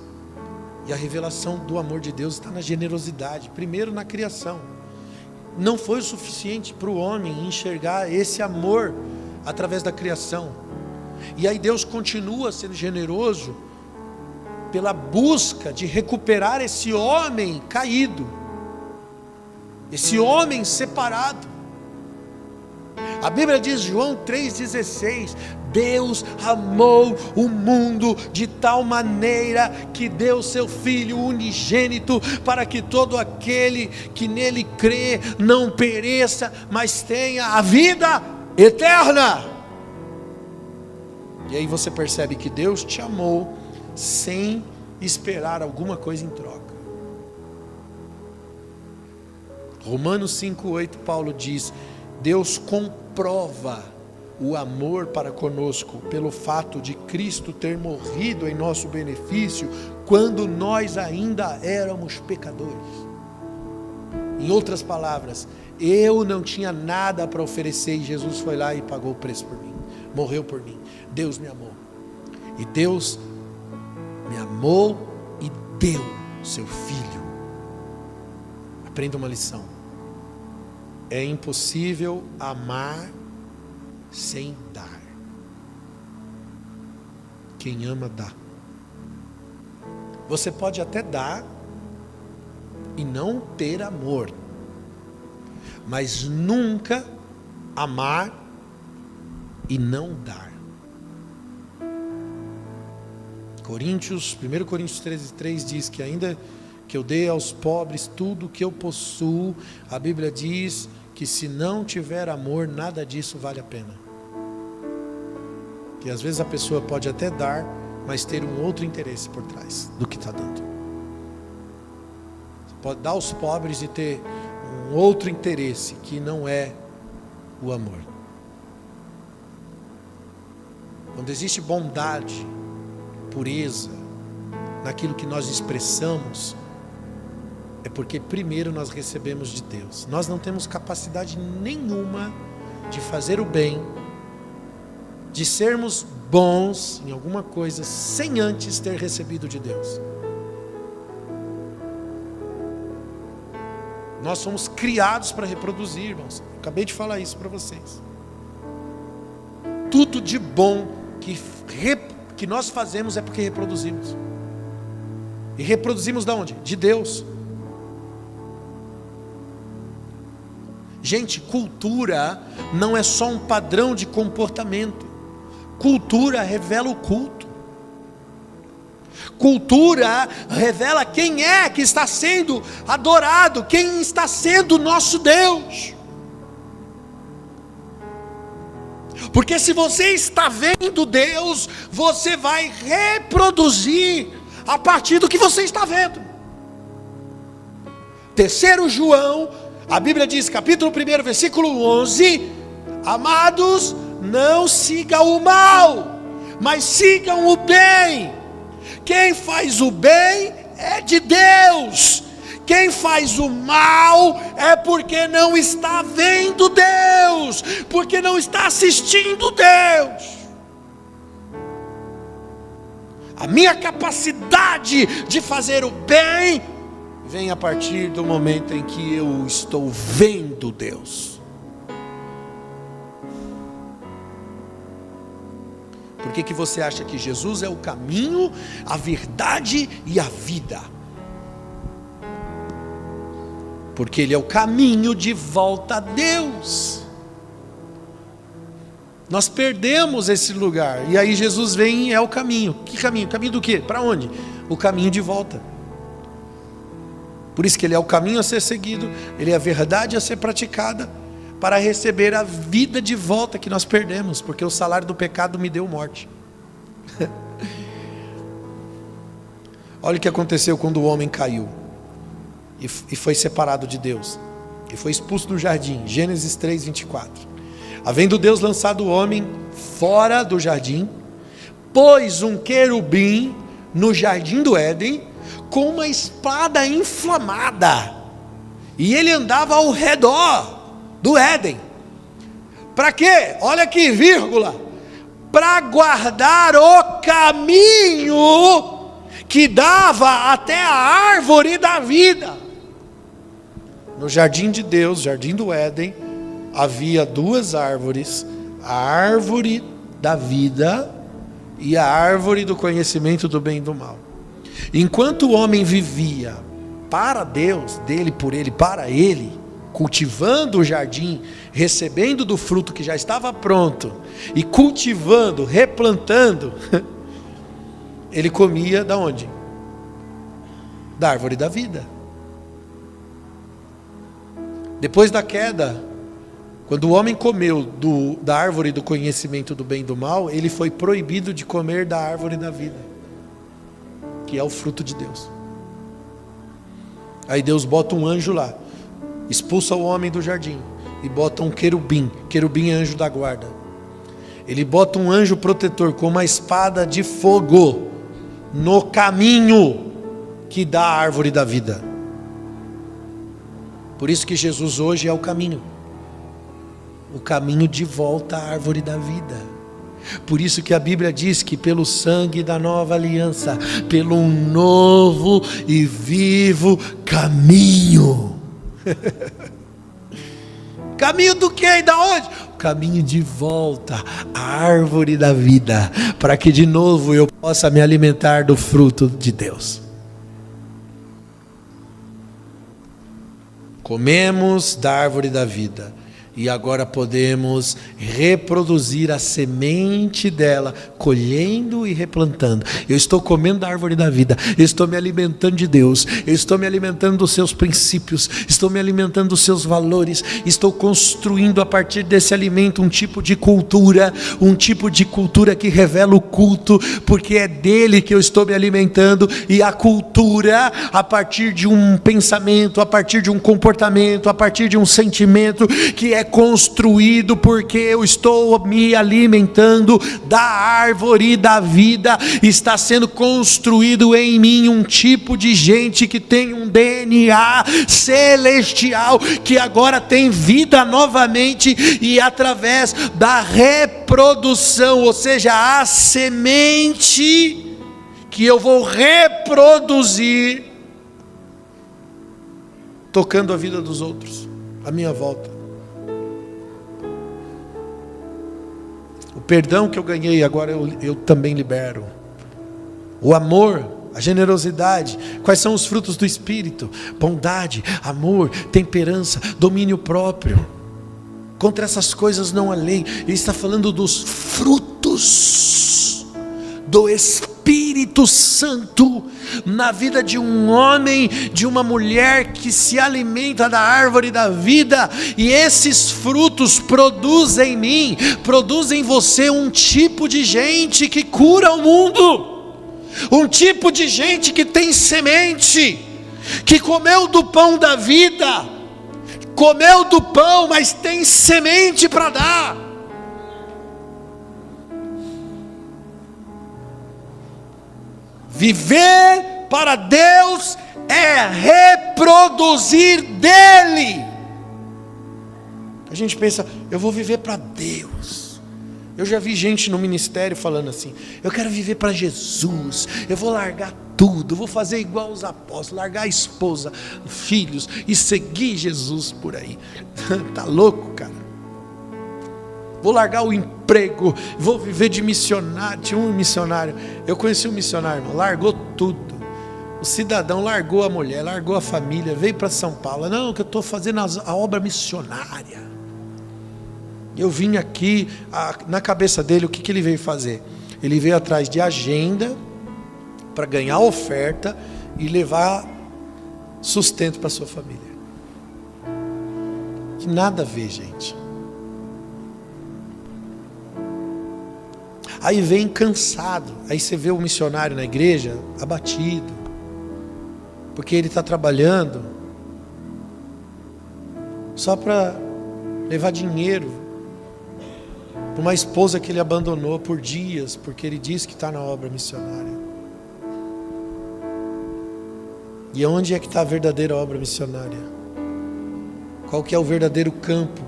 E a revelação do amor de Deus está na generosidade. Primeiro na criação. Não foi o suficiente para o homem enxergar esse amor através da criação. E aí Deus continua sendo generoso pela busca de recuperar esse homem caído, esse homem separado. A Bíblia diz, João 3,16, Deus amou o mundo de tal maneira que deu seu Filho unigênito, para que todo aquele que nele crê não pereça, mas tenha a vida eterna. E aí você percebe que Deus te amou sem esperar alguma coisa em troca. Romanos 5,8, Paulo diz: Deus comprova o amor para conosco pelo fato de Cristo ter morrido em nosso benefício quando nós ainda éramos pecadores. Em outras palavras, eu não tinha nada para oferecer e Jesus foi lá e pagou o preço por mim, morreu por mim. Deus me amou, e Deus me amou e deu seu Filho. Aprenda uma lição: é impossível amar sem dar. Quem ama, dá. Você pode até dar e não ter amor, mas nunca amar e não dar. 1 Coríntios 13,3 diz que ainda que eu dê aos pobres tudo o que eu possuo, a Bíblia diz que se não tiver amor, nada disso vale a pena. E às vezes a pessoa pode até dar, mas ter um outro interesse por trás do que está dando. Você pode dar aos pobres e ter um outro interesse que não é o amor. Quando existe bondade, pureza naquilo que nós expressamos, é porque primeiro nós recebemos de Deus. Nós não temos capacidade nenhuma de fazer o bem, de sermos bons em alguma coisa, sem antes ter recebido de Deus. Nós somos criados para reproduzir, irmãos. Acabei de falar isso para vocês. Tudo de bom que nós fazemos é porque reproduzimos. E reproduzimos de onde? De Deus. Gente, cultura não é só um padrão de comportamento. Cultura revela o culto. Cultura revela quem é que está sendo adorado, quem está sendo nosso Deus. Porque se você está vendo Deus, você vai reproduzir a partir do que você está vendo. 3 João, a Bíblia diz, capítulo 1, versículo 11: amados, não sigam o mal, mas sigam o bem. Quem faz o bem é de Deus. Quem faz o mal é porque não está vendo Deus, porque não está assistindo Deus. A minha capacidade de fazer o bem vem a partir do momento em que eu estou vendo Deus. Por que você acha que Jesus é o caminho, a verdade e a vida? Porque Ele é o caminho de volta a Deus. Nós perdemos esse lugar, e aí Jesus vem e é o caminho. Que caminho? Caminho do quê? Para onde? O caminho de volta. Por isso que Ele é o caminho a ser seguido, Ele é a verdade a ser praticada, para receber a vida de volta que nós perdemos, porque o salário do pecado me deu morte. Olha o que aconteceu quando o homem caiu e foi separado de Deus, e foi expulso do jardim. Gênesis 3:24. Havendo Deus lançado o homem fora do jardim, pôs um querubim no jardim do Éden, com uma espada inflamada, e ele andava ao redor do Éden. Para quê? Olha aqui, vírgula. Para guardar o caminho que dava até a árvore da vida. No jardim de Deus, jardim do Éden, havia duas árvores: a árvore da vida e a árvore do conhecimento do bem e do mal. Enquanto o homem vivia para Deus, dele, por ele, para ele, cultivando o jardim, recebendo do fruto que já estava pronto, e cultivando, replantando, ele comia da onde? Da árvore da vida. Depois da queda, quando o homem comeu da árvore do conhecimento do bem e do mal, ele foi proibido de comer da árvore da vida, que é o fruto de Deus. Aí Deus bota um anjo lá, expulsa o homem do jardim e bota um querubim. Querubim é anjo da guarda. Ele bota um anjo protetor com uma espada de fogo no caminho que dá a árvore da vida. Por isso que Jesus hoje é o caminho de volta à árvore da vida. Por isso que a Bíblia diz que pelo sangue da nova aliança, pelo um novo e vivo caminho. Caminho do quê e da onde? O caminho de volta à árvore da vida, para que de novo eu possa me alimentar do fruto de Deus. Comemos da árvore da vida, e agora podemos reproduzir a semente dela, colhendo e replantando. Eu estou comendo da árvore da vida, eu estou me alimentando de Deus, eu estou me alimentando dos seus princípios, estou me alimentando dos seus valores, estou construindo a partir desse alimento um tipo de cultura que revela o culto, porque é dele que eu estou me alimentando. E a cultura, a partir de um pensamento, a partir de um comportamento, a partir de um sentimento que é construído porque eu estou me alimentando da árvore da vida. Está sendo construído em mim um tipo de gente que tem um DNA celestial, que agora tem vida novamente, e através da reprodução, ou seja, a semente que eu vou reproduzir, tocando a vida dos outros à minha volta. O perdão que eu ganhei, agora eu também libero. O amor, a generosidade. Quais são os frutos do Espírito? Bondade, amor, temperança, domínio próprio. Contra essas coisas não há lei. Ele está falando dos frutos do Espírito Santo na vida de um homem, de uma mulher que se alimenta da árvore da vida. E esses frutos produzem em mim, produzem em você um tipo de gente que cura o mundo, um tipo de gente que tem semente, que comeu do pão da vida, comeu do pão, mas tem semente para dar. Viver para Deus é reproduzir dele. A gente pensa, eu vou viver para Deus. Eu já vi gente no ministério falando assim, eu quero viver para Jesus, eu vou largar tudo, vou fazer igual os apóstolos, largar a esposa, filhos e seguir Jesus por aí. Tá louco, cara? Vou largar o emprego, vou viver de missionário. Tinha um missionário, eu conheci um missionário, irmão, largou tudo. O cidadão largou a mulher, largou a família, veio para São Paulo. Não, que eu estou fazendo a obra missionária. Eu vim aqui, na cabeça dele, o que ele veio fazer? Ele veio atrás de agenda, para ganhar oferta e levar sustento para sua família. Que nada a ver, gente. Aí vem cansado, aí você vê o missionário na igreja abatido, porque ele está trabalhando só para levar dinheiro para uma esposa que ele abandonou por dias, porque ele disse que está na obra missionária. E onde é que está a verdadeira obra missionária? Qual que é o verdadeiro campo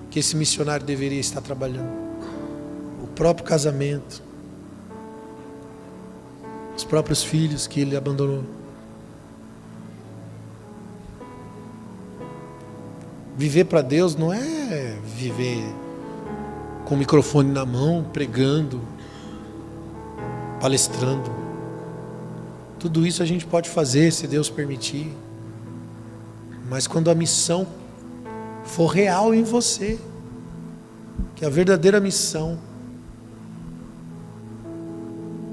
que esse missionário deveria estar trabalhando? O próprio casamento, os próprios filhos que ele abandonou. Viver para Deus não é viver com o microfone na mão, pregando, palestrando. Tudo isso a gente pode fazer se Deus permitir. Mas quando a missão for real em você, que a verdadeira missão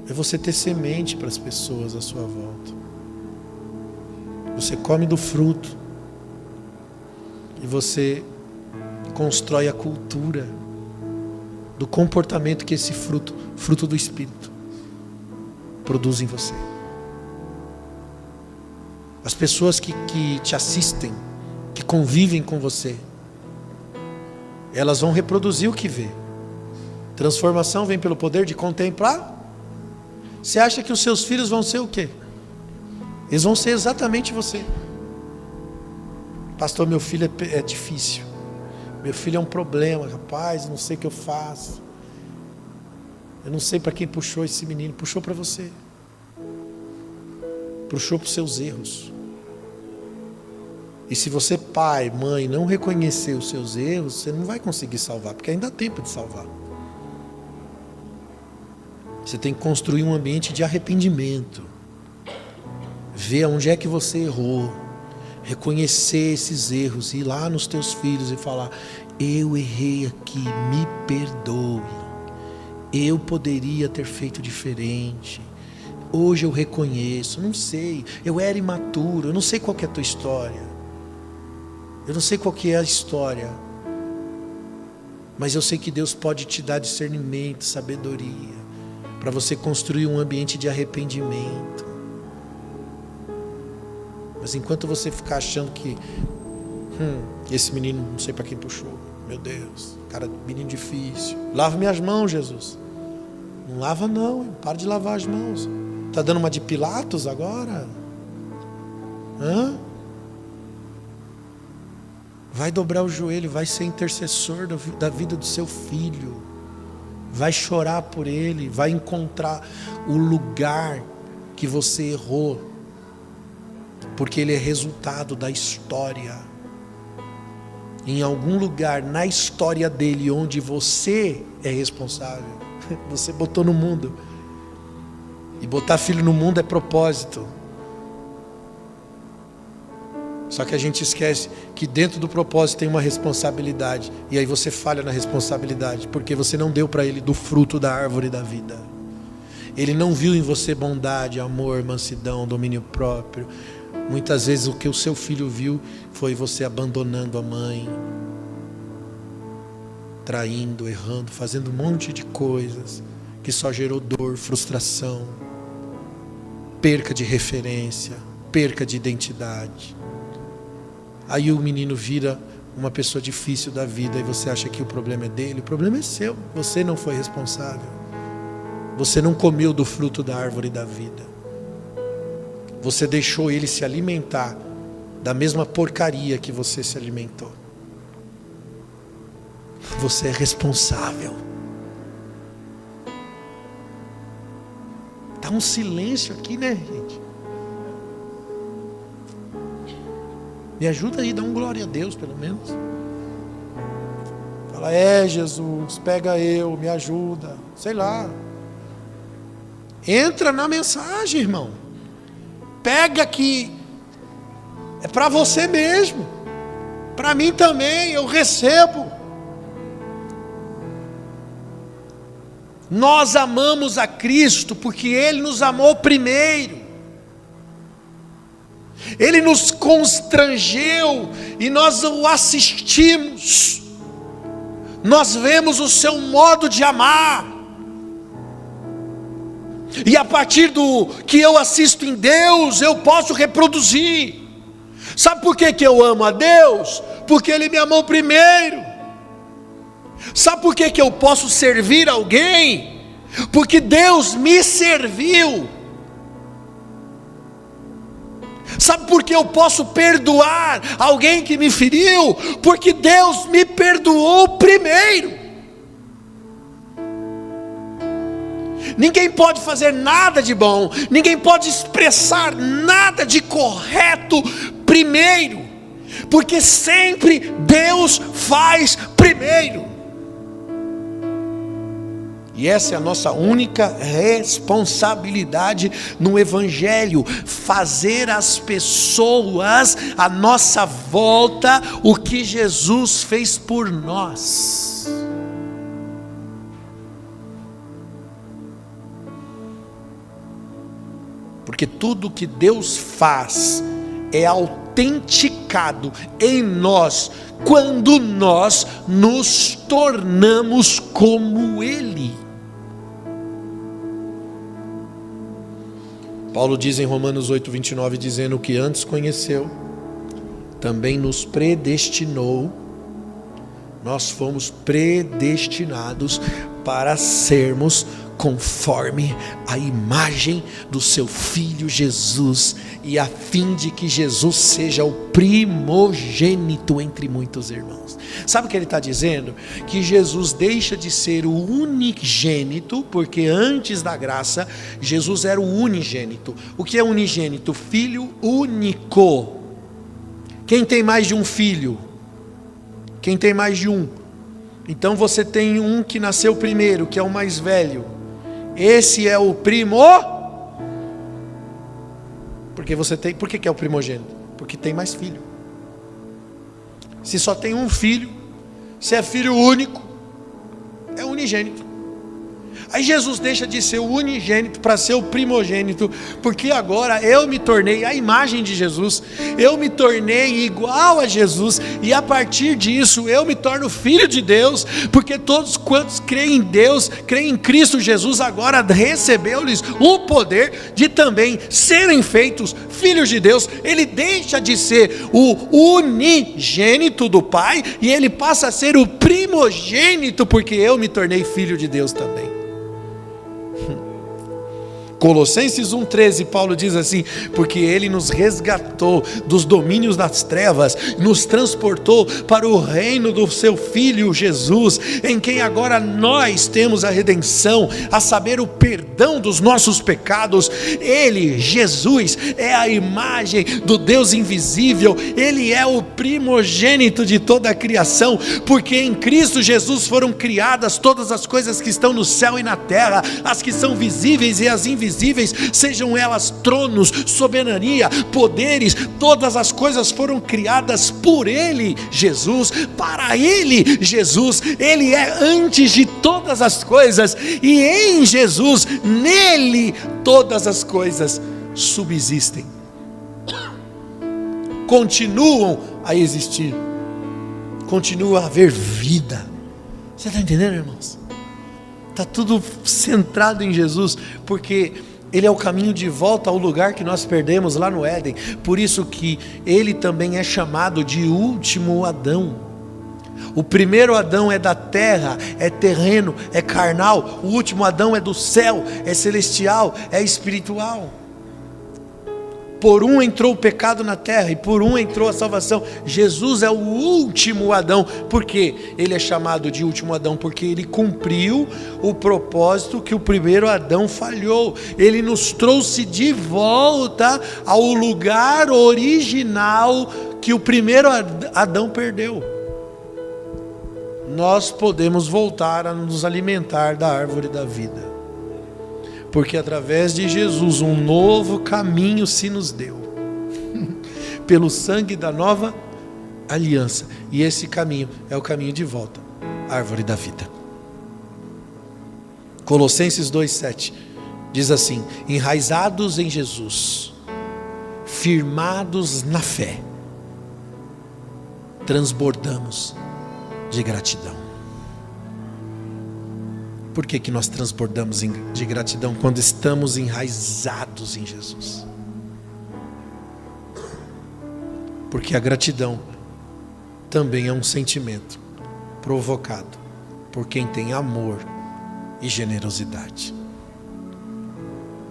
é você ter semente para as pessoas à sua volta. Você come do fruto e você constrói a cultura do comportamento que esse fruto do Espírito, produz em você. As pessoas que te assistem, que convivem com você, elas vão reproduzir o que vê. Transformação vem pelo poder de contemplar. Você acha que os seus filhos vão ser o quê? Eles vão ser exatamente você. Pastor, meu filho é difícil. Meu filho é um problema, rapaz, não sei o que eu faço. Eu não sei para quem puxou esse menino. Puxou para você. Puxou para os seus erros. E se você, pai, mãe, não reconhecer os seus erros, você não vai conseguir salvar, porque ainda há tempo de salvar. Você tem que construir um ambiente de arrependimento. Ver onde é que você errou. Reconhecer esses erros, ir lá nos teus filhos e falar: eu errei aqui, me perdoe. Eu poderia ter feito diferente. Hoje eu reconheço, não sei, eu era imaturo, eu não sei qual que é a tua história. Eu não sei qual que é a história. Mas eu sei que Deus pode te dar discernimento, sabedoria, para você construir um ambiente de arrependimento. Mas enquanto você ficar achando que esse menino, não sei para quem puxou, meu Deus, cara, menino difícil, lava minhas mãos, Jesus. Não lava não, para de lavar as mãos. Está dando uma de Pilatos agora? Vai dobrar o joelho, vai ser intercessor da vida do seu filho. Vai chorar por ele, vai encontrar o lugar que você errou. Porque ele é resultado da história. Em algum lugar na história dele onde você é responsável. Você botou no mundo. E botar filho no mundo é propósito. Só que a gente esquece que dentro do propósito tem uma responsabilidade. E aí você falha na responsabilidade, porque você não deu para ele do fruto da árvore da vida. Ele não viu em você bondade, amor, mansidão, domínio próprio. Muitas vezes o que o seu filho viu foi você abandonando a mãe, traindo, errando, fazendo um monte de coisas que só gerou dor, frustração, perca de referência, perca de identidade. Aí o menino vira uma pessoa difícil da vida e você acha que o problema é dele. O problema é seu, você não foi responsável. Você não comeu do fruto da árvore da vida. você deixou ele se alimentar da mesma porcaria que você se alimentou. Você é responsável. Está um silêncio aqui, né, gente? Me ajuda aí, dá um glória a Deus, pelo menos. Fala, Jesus, pega eu, me ajuda. Sei lá. Entra na mensagem, irmão. Pega que é para você mesmo. Para mim também, eu recebo. Nós amamos a Cristo porque Ele nos amou primeiro. Ele nos constrangeu e nós o assistimos. Nós vemos o seu modo de amar. E a partir do que eu assisto em Deus, eu posso reproduzir. Sabe por que eu amo a Deus? Porque Ele me amou primeiro. Sabe por que eu posso servir alguém? Porque Deus me serviu. Sabe por que eu posso perdoar alguém que me feriu? Porque Deus me perdoou primeiro. Ninguém pode fazer nada de bom, ninguém pode expressar nada de correto primeiro, porque sempre Deus faz primeiro. E essa é a nossa única responsabilidade no Evangelho, fazer as pessoas à nossa volta o que Jesus fez por nós. Porque tudo que Deus faz é autenticado em nós, quando nós nos tornamos como Ele. Paulo diz em Romanos 8:29, dizendo que antes conheceu, também nos predestinou. Nós fomos predestinados para sermos conforme a imagem do seu Filho Jesus, e a fim de que Jesus seja o primogênito entre muitos irmãos. Sabe o que ele está dizendo? Que Jesus deixa de ser o unigênito, porque antes da graça, Jesus era o unigênito. O que é unigênito? Filho único. Quem tem mais de um filho? Quem tem mais de um? Então você tem um que nasceu primeiro, que é o mais velho. Esse é o primo. Porque você tem. Por que é o primogênito? Porque tem mais filho. Se só tem um filho, se é filho único, é unigênito. Aí Jesus deixa de ser o unigênito para ser o primogênito, porque agora eu me tornei a imagem de Jesus, eu me tornei igual a Jesus, e a partir disso eu me torno filho de Deus, porque todos quantos creem em Deus, creem em Cristo Jesus, agora recebeu-lhes o poder de também serem feitos filhos de Deus. Ele deixa de ser o unigênito do Pai, e ele passa a ser o primogênito, porque eu me tornei filho de Deus também. Colossenses 1,13, Paulo diz assim: porque Ele nos resgatou dos domínios das trevas, nos transportou para o reino do seu Filho Jesus, em quem agora nós temos a redenção, a saber, o perdão dos nossos pecados. Ele, Jesus, é a imagem do Deus invisível, Ele é o primogênito de toda a criação, porque em Cristo Jesus foram criadas todas as coisas que estão no céu e na terra, as que são visíveis e as invisíveis, sejam elas tronos, soberania, poderes, todas as coisas foram criadas por Ele, Jesus, para Ele, Jesus. Ele é antes de todas as coisas, e em Jesus, nele, todas as coisas subsistem, continuam a existir, continua a haver vida. Você está entendendo, irmãos? Está tudo centrado em Jesus, porque Ele é o caminho de volta ao lugar que nós perdemos lá no Éden. Por isso que Ele também é chamado de último Adão. O primeiro Adão é da terra, é terreno, é carnal. O último Adão é do céu, é celestial, é espiritual. Por um entrou o pecado na terra, e por um entrou a salvação. Jesus é o último Adão. Por quê? Ele é chamado de último Adão, porque ele cumpriu o propósito que o primeiro Adão falhou. Ele nos trouxe de volta ao lugar original que o primeiro Adão perdeu. Nós podemos voltar a nos alimentar da árvore da vida, porque através de Jesus um novo caminho se nos deu, pelo sangue da nova aliança, e esse caminho é o caminho de volta à árvore da vida. Colossenses 2,7 diz assim: enraizados em Jesus, firmados na fé, transbordamos de gratidão. Por que nós transbordamos de gratidão? Quando estamos enraizados em Jesus. Porque a gratidão também é um sentimento provocado por quem tem amor e generosidade.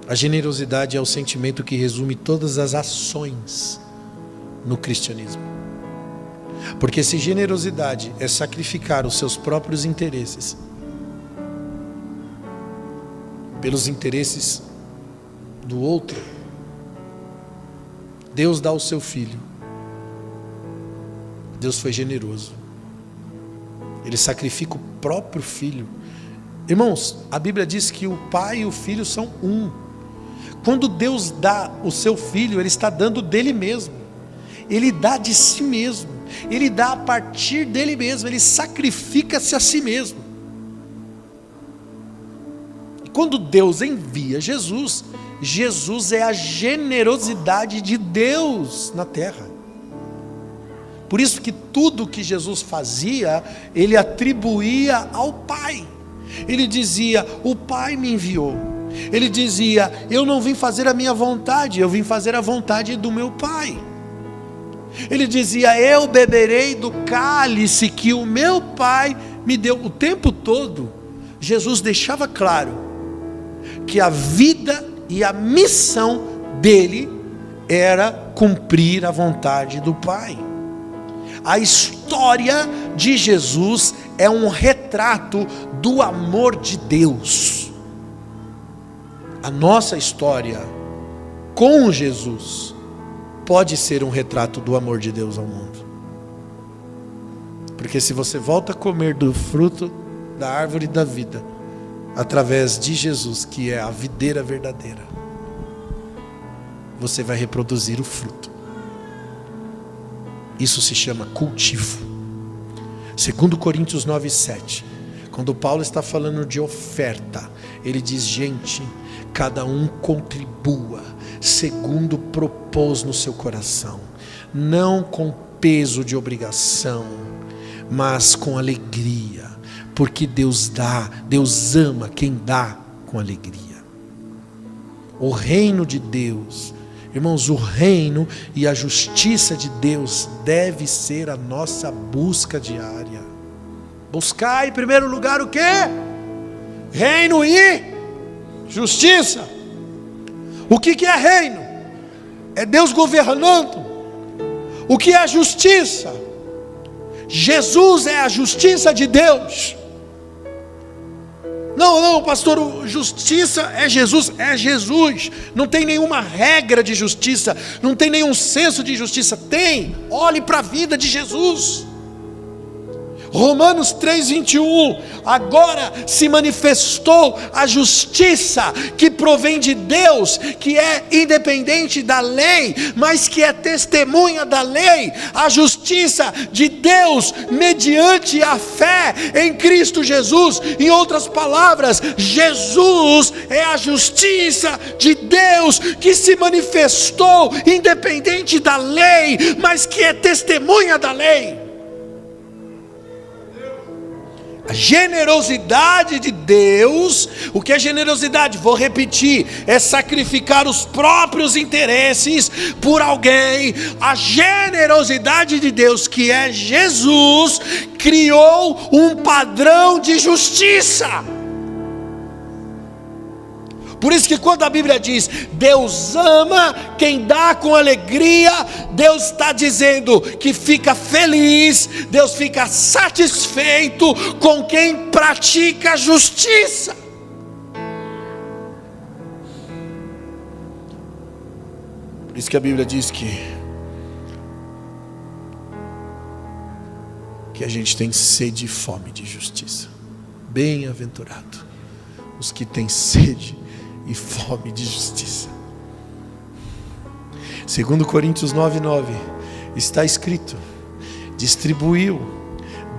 A generosidade é o sentimento que resume todas as ações no cristianismo. Porque se generosidade é sacrificar os seus próprios interesses pelos interesses do outro, Deus dá o seu filho. Deus foi generoso. Ele sacrifica o próprio filho. Irmãos, a Bíblia diz que o pai e o filho são um. Quando Deus dá o seu filho, Ele está dando dele mesmo. Ele dá de si mesmo. Ele dá a partir dele mesmo. Ele sacrifica-se a si mesmo. Quando Deus envia Jesus, Jesus é a generosidade de Deus na terra. Por isso que tudo que Jesus fazia, Ele atribuía ao Pai. Ele dizia: o Pai me enviou. Ele dizia: eu não vim fazer a minha vontade, eu vim fazer a vontade do meu Pai. Ele dizia: eu beberei do cálice que o meu Pai me deu. O tempo todo, Jesus deixava claro que a vida e a missão dele era cumprir a vontade do Pai. A história de Jesus é um retrato do amor de Deus. A nossa história com Jesus pode ser um retrato do amor de Deus ao mundo. Porque se você volta a comer do fruto da árvore da vida, através de Jesus, que é a videira verdadeira, você vai reproduzir o fruto. Isso se chama cultivo. 2 Coríntios 9,7, quando Paulo está falando de oferta, ele diz: gente, cada um contribua segundo propôs no seu coração, não com peso de obrigação, mas com alegria, porque Deus dá, Deus ama quem dá com alegria. O reino de Deus, irmãos, o reino e a justiça de Deus deve ser a nossa busca diária. Buscar em primeiro lugar o quê? Reino e justiça. O que é reino? É Deus governando. O que é justiça? Jesus é a justiça de Deus. Não, pastor, justiça é Jesus. É Jesus. Não tem nenhuma regra de justiça, não tem nenhum senso de justiça. Tem, olhe para a vida de Jesus. Romanos 3,21, agora se manifestou a justiça que provém de Deus, que é independente da lei, mas que é testemunha da lei, a justiça de Deus mediante a fé em Cristo Jesus. Em outras palavras, Jesus é a justiça de Deus que se manifestou independente da lei, mas que é testemunha da lei. A generosidade de Deus, o que é generosidade? Vou repetir, é sacrificar os próprios interesses por alguém. A generosidade de Deus, que é Jesus, criou um padrão de justiça. Por isso que quando a Bíblia diz, Deus ama quem dá com alegria, Deus está dizendo que fica feliz, Deus fica satisfeito com quem pratica a justiça. Por isso que a Bíblia diz que a gente tem sede e fome de justiça. Bem-aventurado os que têm sede e fome de justiça. 2 Coríntios 9:9 está escrito: distribuiu,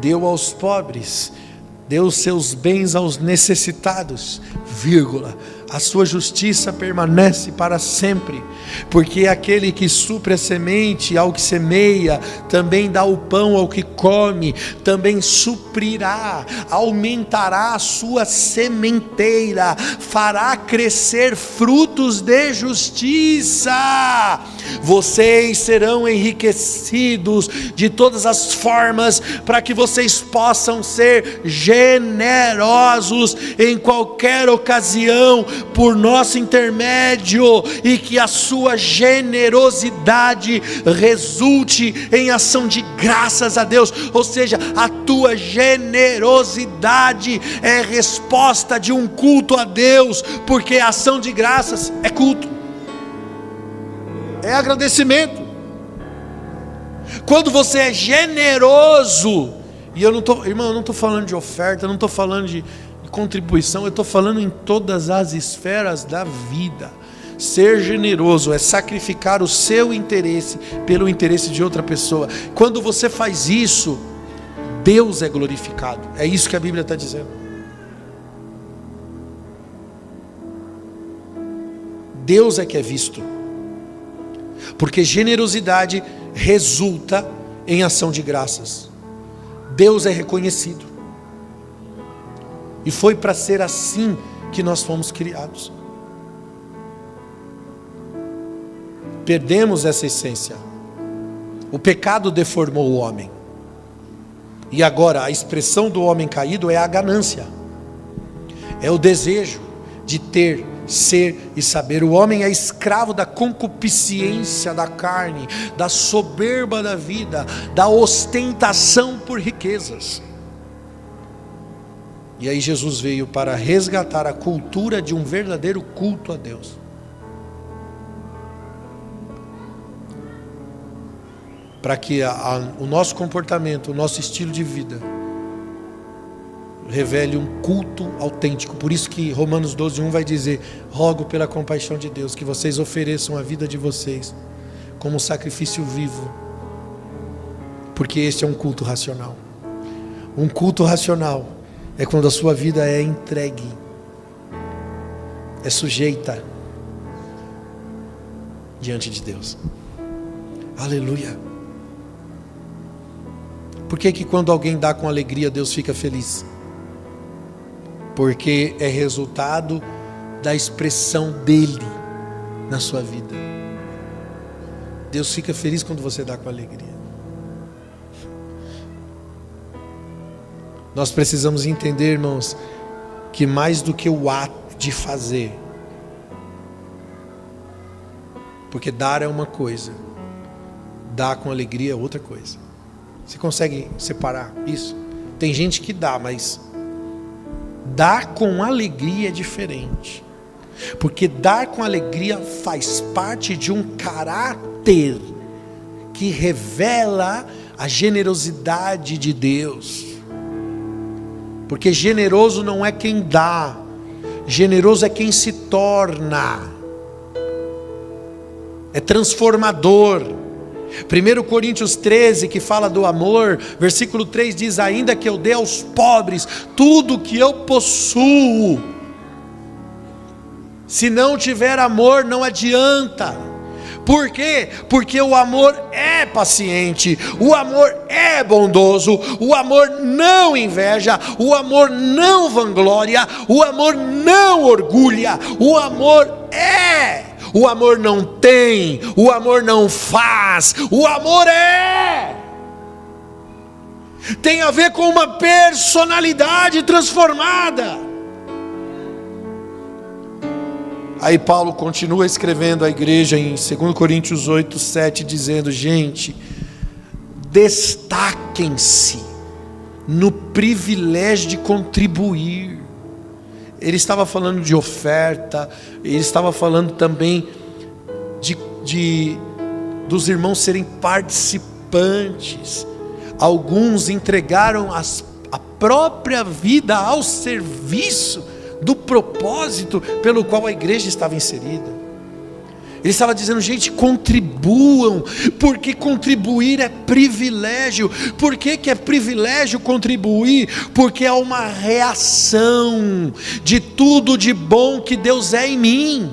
deu aos pobres, deu seus bens aos necessitados, vírgula, a sua justiça permanece para sempre, porque aquele que supre a semente ao que semeia, também dá o pão ao que come, também suprirá, aumentará a sua sementeira, fará crescer frutos de justiça. Vocês serão enriquecidos de todas as formas, para que vocês possam ser generosos em qualquer ocasião, por nosso intermédio, e que a sua generosidade resulte em ação de graças a Deus. Ou seja, a tua generosidade é resposta de um culto a Deus, porque a ação de graças é culto, é agradecimento. Quando você é generoso, e eu não estou falando de oferta, eu não estou falando de contribuição, eu estou falando em todas as esferas da vida. Ser generoso é sacrificar o seu interesse pelo interesse de outra pessoa. Quando você faz isso, Deus é glorificado. É isso que a Bíblia está dizendo. Deus é que é visto, porque generosidade resulta em ação de graças. Deus é reconhecido. E foi para ser assim que nós fomos criados. Perdemos essa essência. O pecado deformou o homem. E agora a expressão do homem caído é a ganância. É o desejo de ter, ser e saber. O homem é escravo da concupiscência da carne, da soberba da vida, da ostentação por riquezas. E aí Jesus veio para resgatar a cultura de um verdadeiro culto a Deus. Para que o nosso comportamento, o nosso estilo de vida revele um culto autêntico. Por isso que Romanos 12:1 vai dizer: rogo pela compaixão de Deus que vocês ofereçam a vida de vocês como um sacrifício vivo, porque este é um culto racional. Um culto racional é quando a sua vida é entregue, é sujeita diante de Deus. Aleluia. Por que quando alguém dá com alegria, Deus fica feliz? Porque é resultado da expressão dele na sua vida. Deus fica feliz quando você dá com alegria. Nós precisamos entender, irmãos, que mais do que o ato de fazer, porque dar é uma coisa, dar com alegria é outra coisa. Você consegue separar isso? Tem gente que dá, mas dar com alegria é diferente, porque dar com alegria faz parte de um caráter que revela a generosidade de Deus. Porque generoso não é quem dá, generoso é quem se torna, é transformador. 1 Coríntios 13, que fala do amor, versículo 3 diz: ainda que eu dê aos pobres tudo que eu possuo, se não tiver amor não adianta. Por quê? Porque o amor é paciente, o amor é bondoso, o amor não inveja, o amor não vangloria, o amor não orgulha, o amor não tem, o amor não faz, o amor é. Tem a ver com uma personalidade transformada. Aí Paulo continua escrevendo à igreja em 2 Coríntios 8, 7, dizendo: gente, destaquem-se no privilégio de contribuir. Ele estava falando de oferta, ele estava falando também dos irmãos serem participantes. Alguns entregaram a própria vida ao serviço do propósito pelo qual a igreja estava inserida. Ele estava dizendo: gente, contribuam, porque contribuir é privilégio. Por que é privilégio contribuir? Porque é uma reação de tudo de bom que Deus é em mim.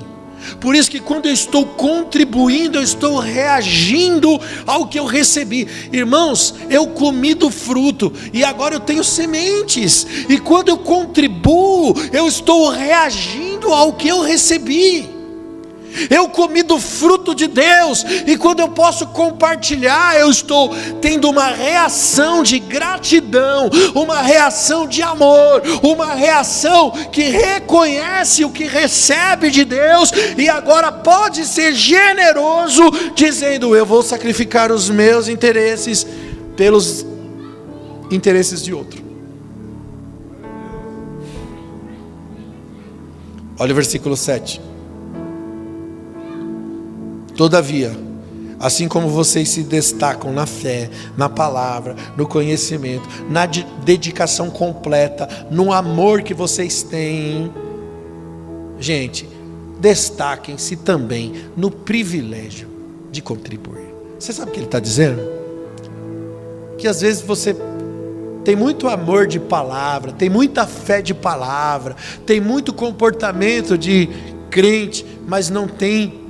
Por isso que quando eu estou contribuindo, eu estou reagindo ao que eu recebi. Irmãos, eu comi do fruto e agora eu tenho sementes. E quando eu contribuo, eu estou reagindo ao que eu recebi. Eu comi do fruto de Deus, e quando eu posso compartilhar, eu estou tendo uma reação de gratidão, uma reação de amor, uma reação que reconhece o que recebe de Deus, e agora pode ser generoso, dizendo: eu vou sacrificar os meus interesses pelos interesses de outro. Olha o versículo 7. Todavia, assim como vocês se destacam na fé, na palavra, no conhecimento, na dedicação completa, no amor que vocês têm, gente, destaquem-se também no privilégio de contribuir. Você sabe o que ele está dizendo? Que às vezes você tem muito amor de palavra, tem muita fé de palavra, tem muito comportamento de crente, mas não tem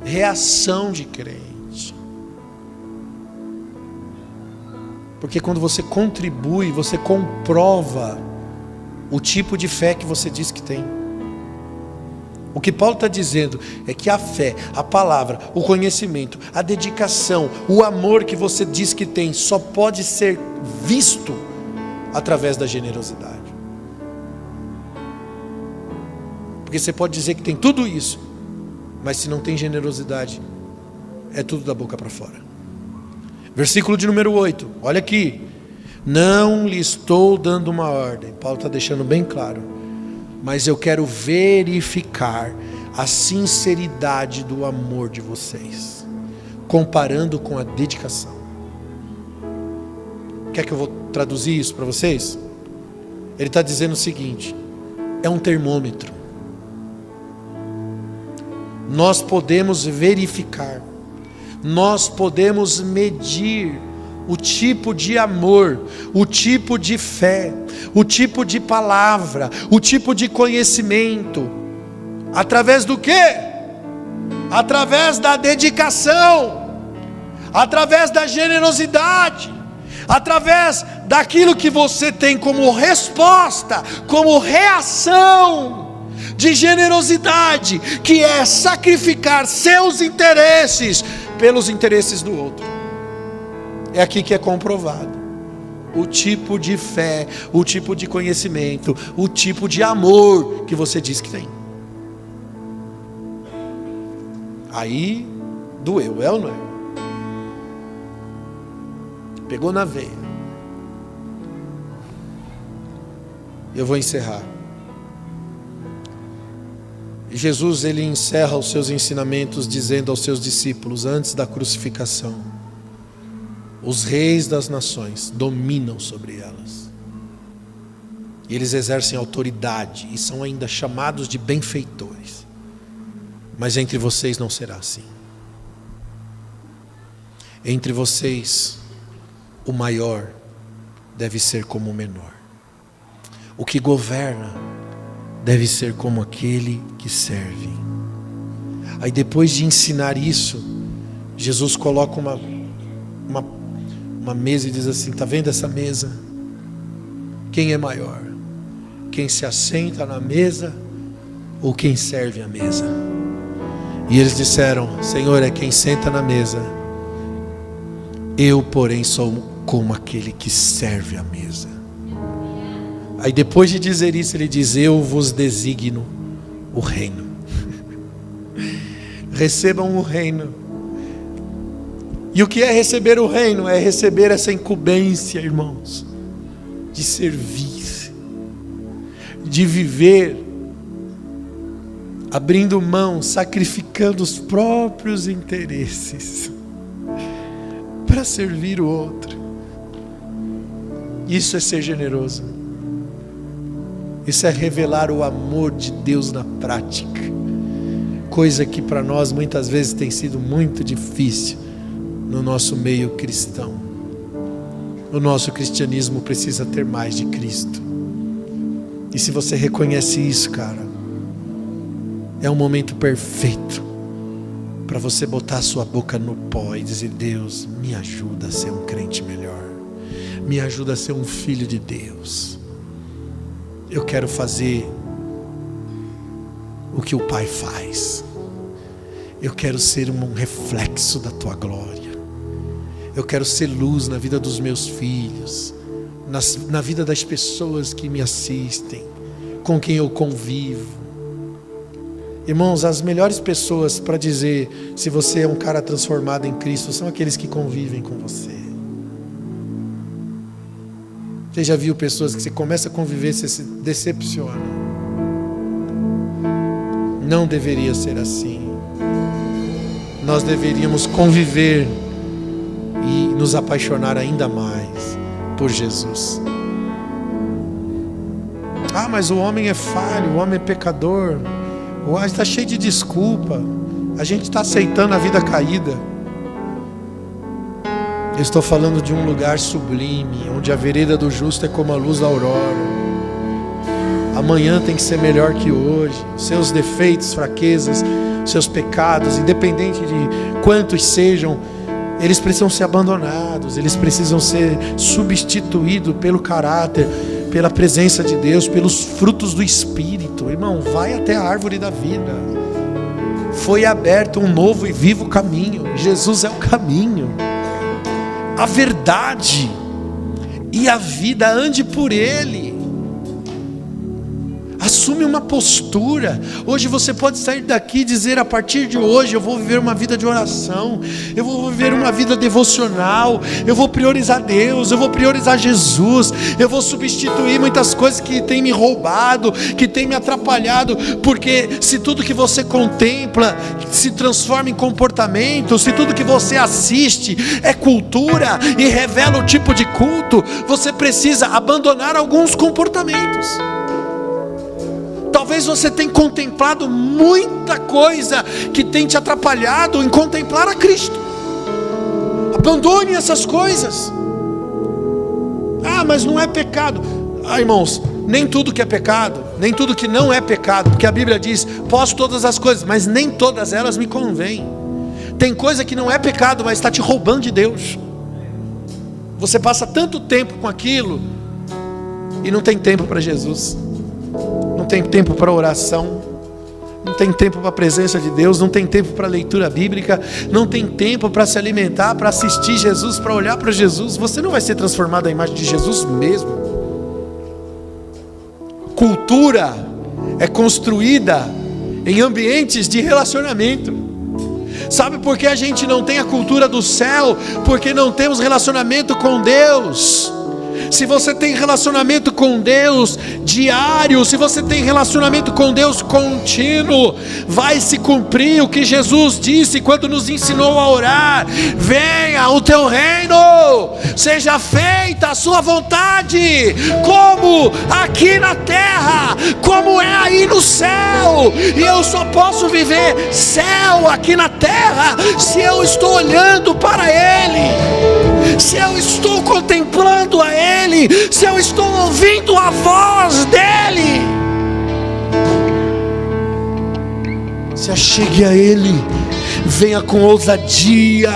reação de crente. Porque quando você contribui, você comprova o tipo de fé que você diz que tem. O que Paulo está dizendo é que a fé, a palavra, o conhecimento, a dedicação, o amor que você diz que tem, só pode ser visto através da generosidade. Porque você pode dizer que tem tudo isso, mas se não tem generosidade, é tudo da boca para fora. Versículo de número 8, olha aqui: não lhe estou dando uma ordem. Paulo está deixando bem claro: mas eu quero verificar a sinceridade do amor de vocês, comparando com a dedicação. Quer que eu vou traduzir isso para vocês? Ele está dizendo o seguinte: é um termômetro. Nós podemos verificar, nós podemos medir o tipo de amor, o tipo de fé, o tipo de palavra, o tipo de conhecimento, através do quê? Através da dedicação, através da generosidade, através daquilo que você tem como resposta, como reação de generosidade, que é sacrificar seus interesses pelos interesses do outro. É aqui que é comprovado o tipo de fé, o tipo de conhecimento, o tipo de amor que você diz que tem. Aí doeu, é ou não é? Pegou na veia. Eu vou encerrar. Jesus, ele encerra os seus ensinamentos dizendo aos seus discípulos, antes da crucificação: os reis das nações dominam sobre elas, e eles exercem autoridade e são ainda chamados de benfeitores, mas entre vocês não será assim. Entre vocês, o maior deve ser como o menor, o que governa deve ser como aquele que serve. Aí depois de ensinar isso, Jesus coloca uma mesa e diz assim: está vendo essa mesa? Quem é maior? Quem se assenta na mesa ou quem serve a mesa? E eles disseram: Senhor, é quem senta na mesa. Eu, porém, sou como aquele que serve a mesa. Aí depois de dizer isso, ele diz: eu vos designo o reino. recebam o reino. E o que é receber o reino? É receber essa incumbência, irmãos, de servir, de viver, abrindo mão, sacrificando os próprios interesses, para servir o outro. Isso é ser generoso. Isso é revelar o amor de Deus na prática. Coisa que para nós muitas vezes tem sido muito difícil no nosso meio cristão. O nosso cristianismo precisa ter mais de Cristo. E se você reconhece isso, cara, é um momento perfeito para você botar a sua boca no pó e dizer: Deus, me ajuda a ser um crente melhor. Me ajuda a ser um filho de Deus. Eu quero fazer o que o Pai faz. Eu quero ser um reflexo da Tua glória. Eu quero ser luz na vida dos meus filhos, na vida das pessoas que me assistem, com quem eu convivo. Irmãos, as melhores pessoas para dizer se você é um cara transformado em Cristo são aqueles que convivem com você. Você já viu pessoas que você começa a conviver, você se decepciona? Não deveria ser assim. Nós deveríamos conviver e nos apaixonar ainda mais por Jesus. Ah, mas o homem é falho, o homem é pecador, o homem está cheio de desculpa, a gente está aceitando a vida caída. Eu estou falando de um lugar sublime, onde a vereda do justo é como a luz da aurora. Amanhã tem que ser melhor que hoje. Seus defeitos, fraquezas, seus pecados, independente de quantos sejam, eles precisam ser abandonados, eles precisam ser substituídos pelo caráter, pela presença de Deus, pelos frutos do Espírito. Irmão, vai até a árvore da vida. Foi aberto um novo e vivo caminho. Jesus é o caminho, a verdade e a vida. Ande por Ele. Assume uma postura. Hoje você pode sair daqui e dizer: a partir de hoje eu vou viver uma vida de oração, eu vou viver uma vida devocional, eu vou priorizar Deus, eu vou priorizar Jesus, eu vou substituir muitas coisas que têm me roubado, que têm me atrapalhado. Porque se tudo que você contempla se transforma em comportamento, se tudo que você assiste é cultura e revela o tipo de culto, você precisa abandonar alguns comportamentos. Talvez você tenha contemplado muita coisa que tem te atrapalhado em contemplar a Cristo. Abandone essas coisas. Ah, mas não é pecado. Ah, irmãos, nem tudo que é pecado, nem tudo que não é pecado, porque a Bíblia diz: posso todas as coisas, mas nem todas elas me convêm. Tem coisa que não é pecado, mas está te roubando de Deus. Você passa tanto tempo com aquilo e não tem tempo para Jesus. Não tem tempo para oração, não tem tempo para a presença de Deus, não tem tempo para leitura bíblica, não tem tempo para se alimentar, para assistir Jesus, para olhar para Jesus. Você não vai ser transformado à imagem de Jesus mesmo. Cultura é construída em ambientes de relacionamento. Sabe por que a gente não tem a cultura do céu? Porque não temos relacionamento com Deus. Se você tem relacionamento com Deus diário, se você tem relacionamento com Deus contínuo, vai se cumprir o que Jesus disse quando nos ensinou a orar: venha o teu reino, seja feita a sua vontade, como aqui na terra, como é aí no céu. E eu só posso viver céu aqui na terra se eu estou olhando para Ele, se eu estou contemplando a Ele, se eu estou ouvindo a voz dEle. Se achegue a Ele, venha com ousadia.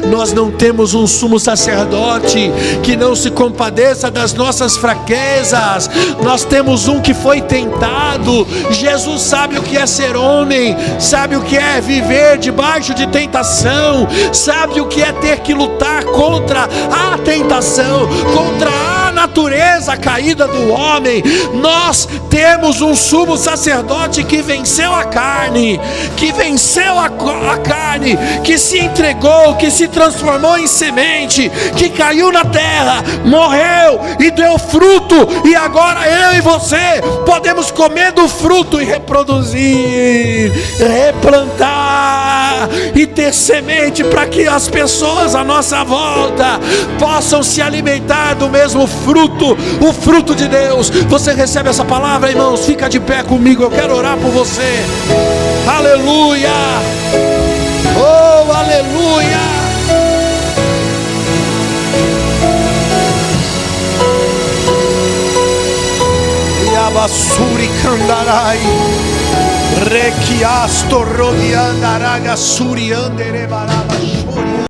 Nós não temos um sumo sacerdote que não se compadeça das nossas fraquezas. Nós temos um que foi tentado. Jesus sabe o que é ser homem, sabe o que é viver debaixo de tentação, sabe o que é ter que lutar contra a tentação, contra a natureza após a caída do homem, nós temos um sumo sacerdote que venceu a carne, que se entregou, que se transformou em semente, que caiu na terra, morreu e deu fruto, e agora eu e você podemos comer do fruto e reproduzir, replantar e ter semente para que as pessoas à nossa volta possam se alimentar do mesmo fruto, o fruto de Deus. Você recebe essa palavra, irmãos? Fica de pé comigo, eu quero orar por você. Aleluia, oh aleluia. Yabasuri kandarai rekiasto rodiandaraga suri andere baraba.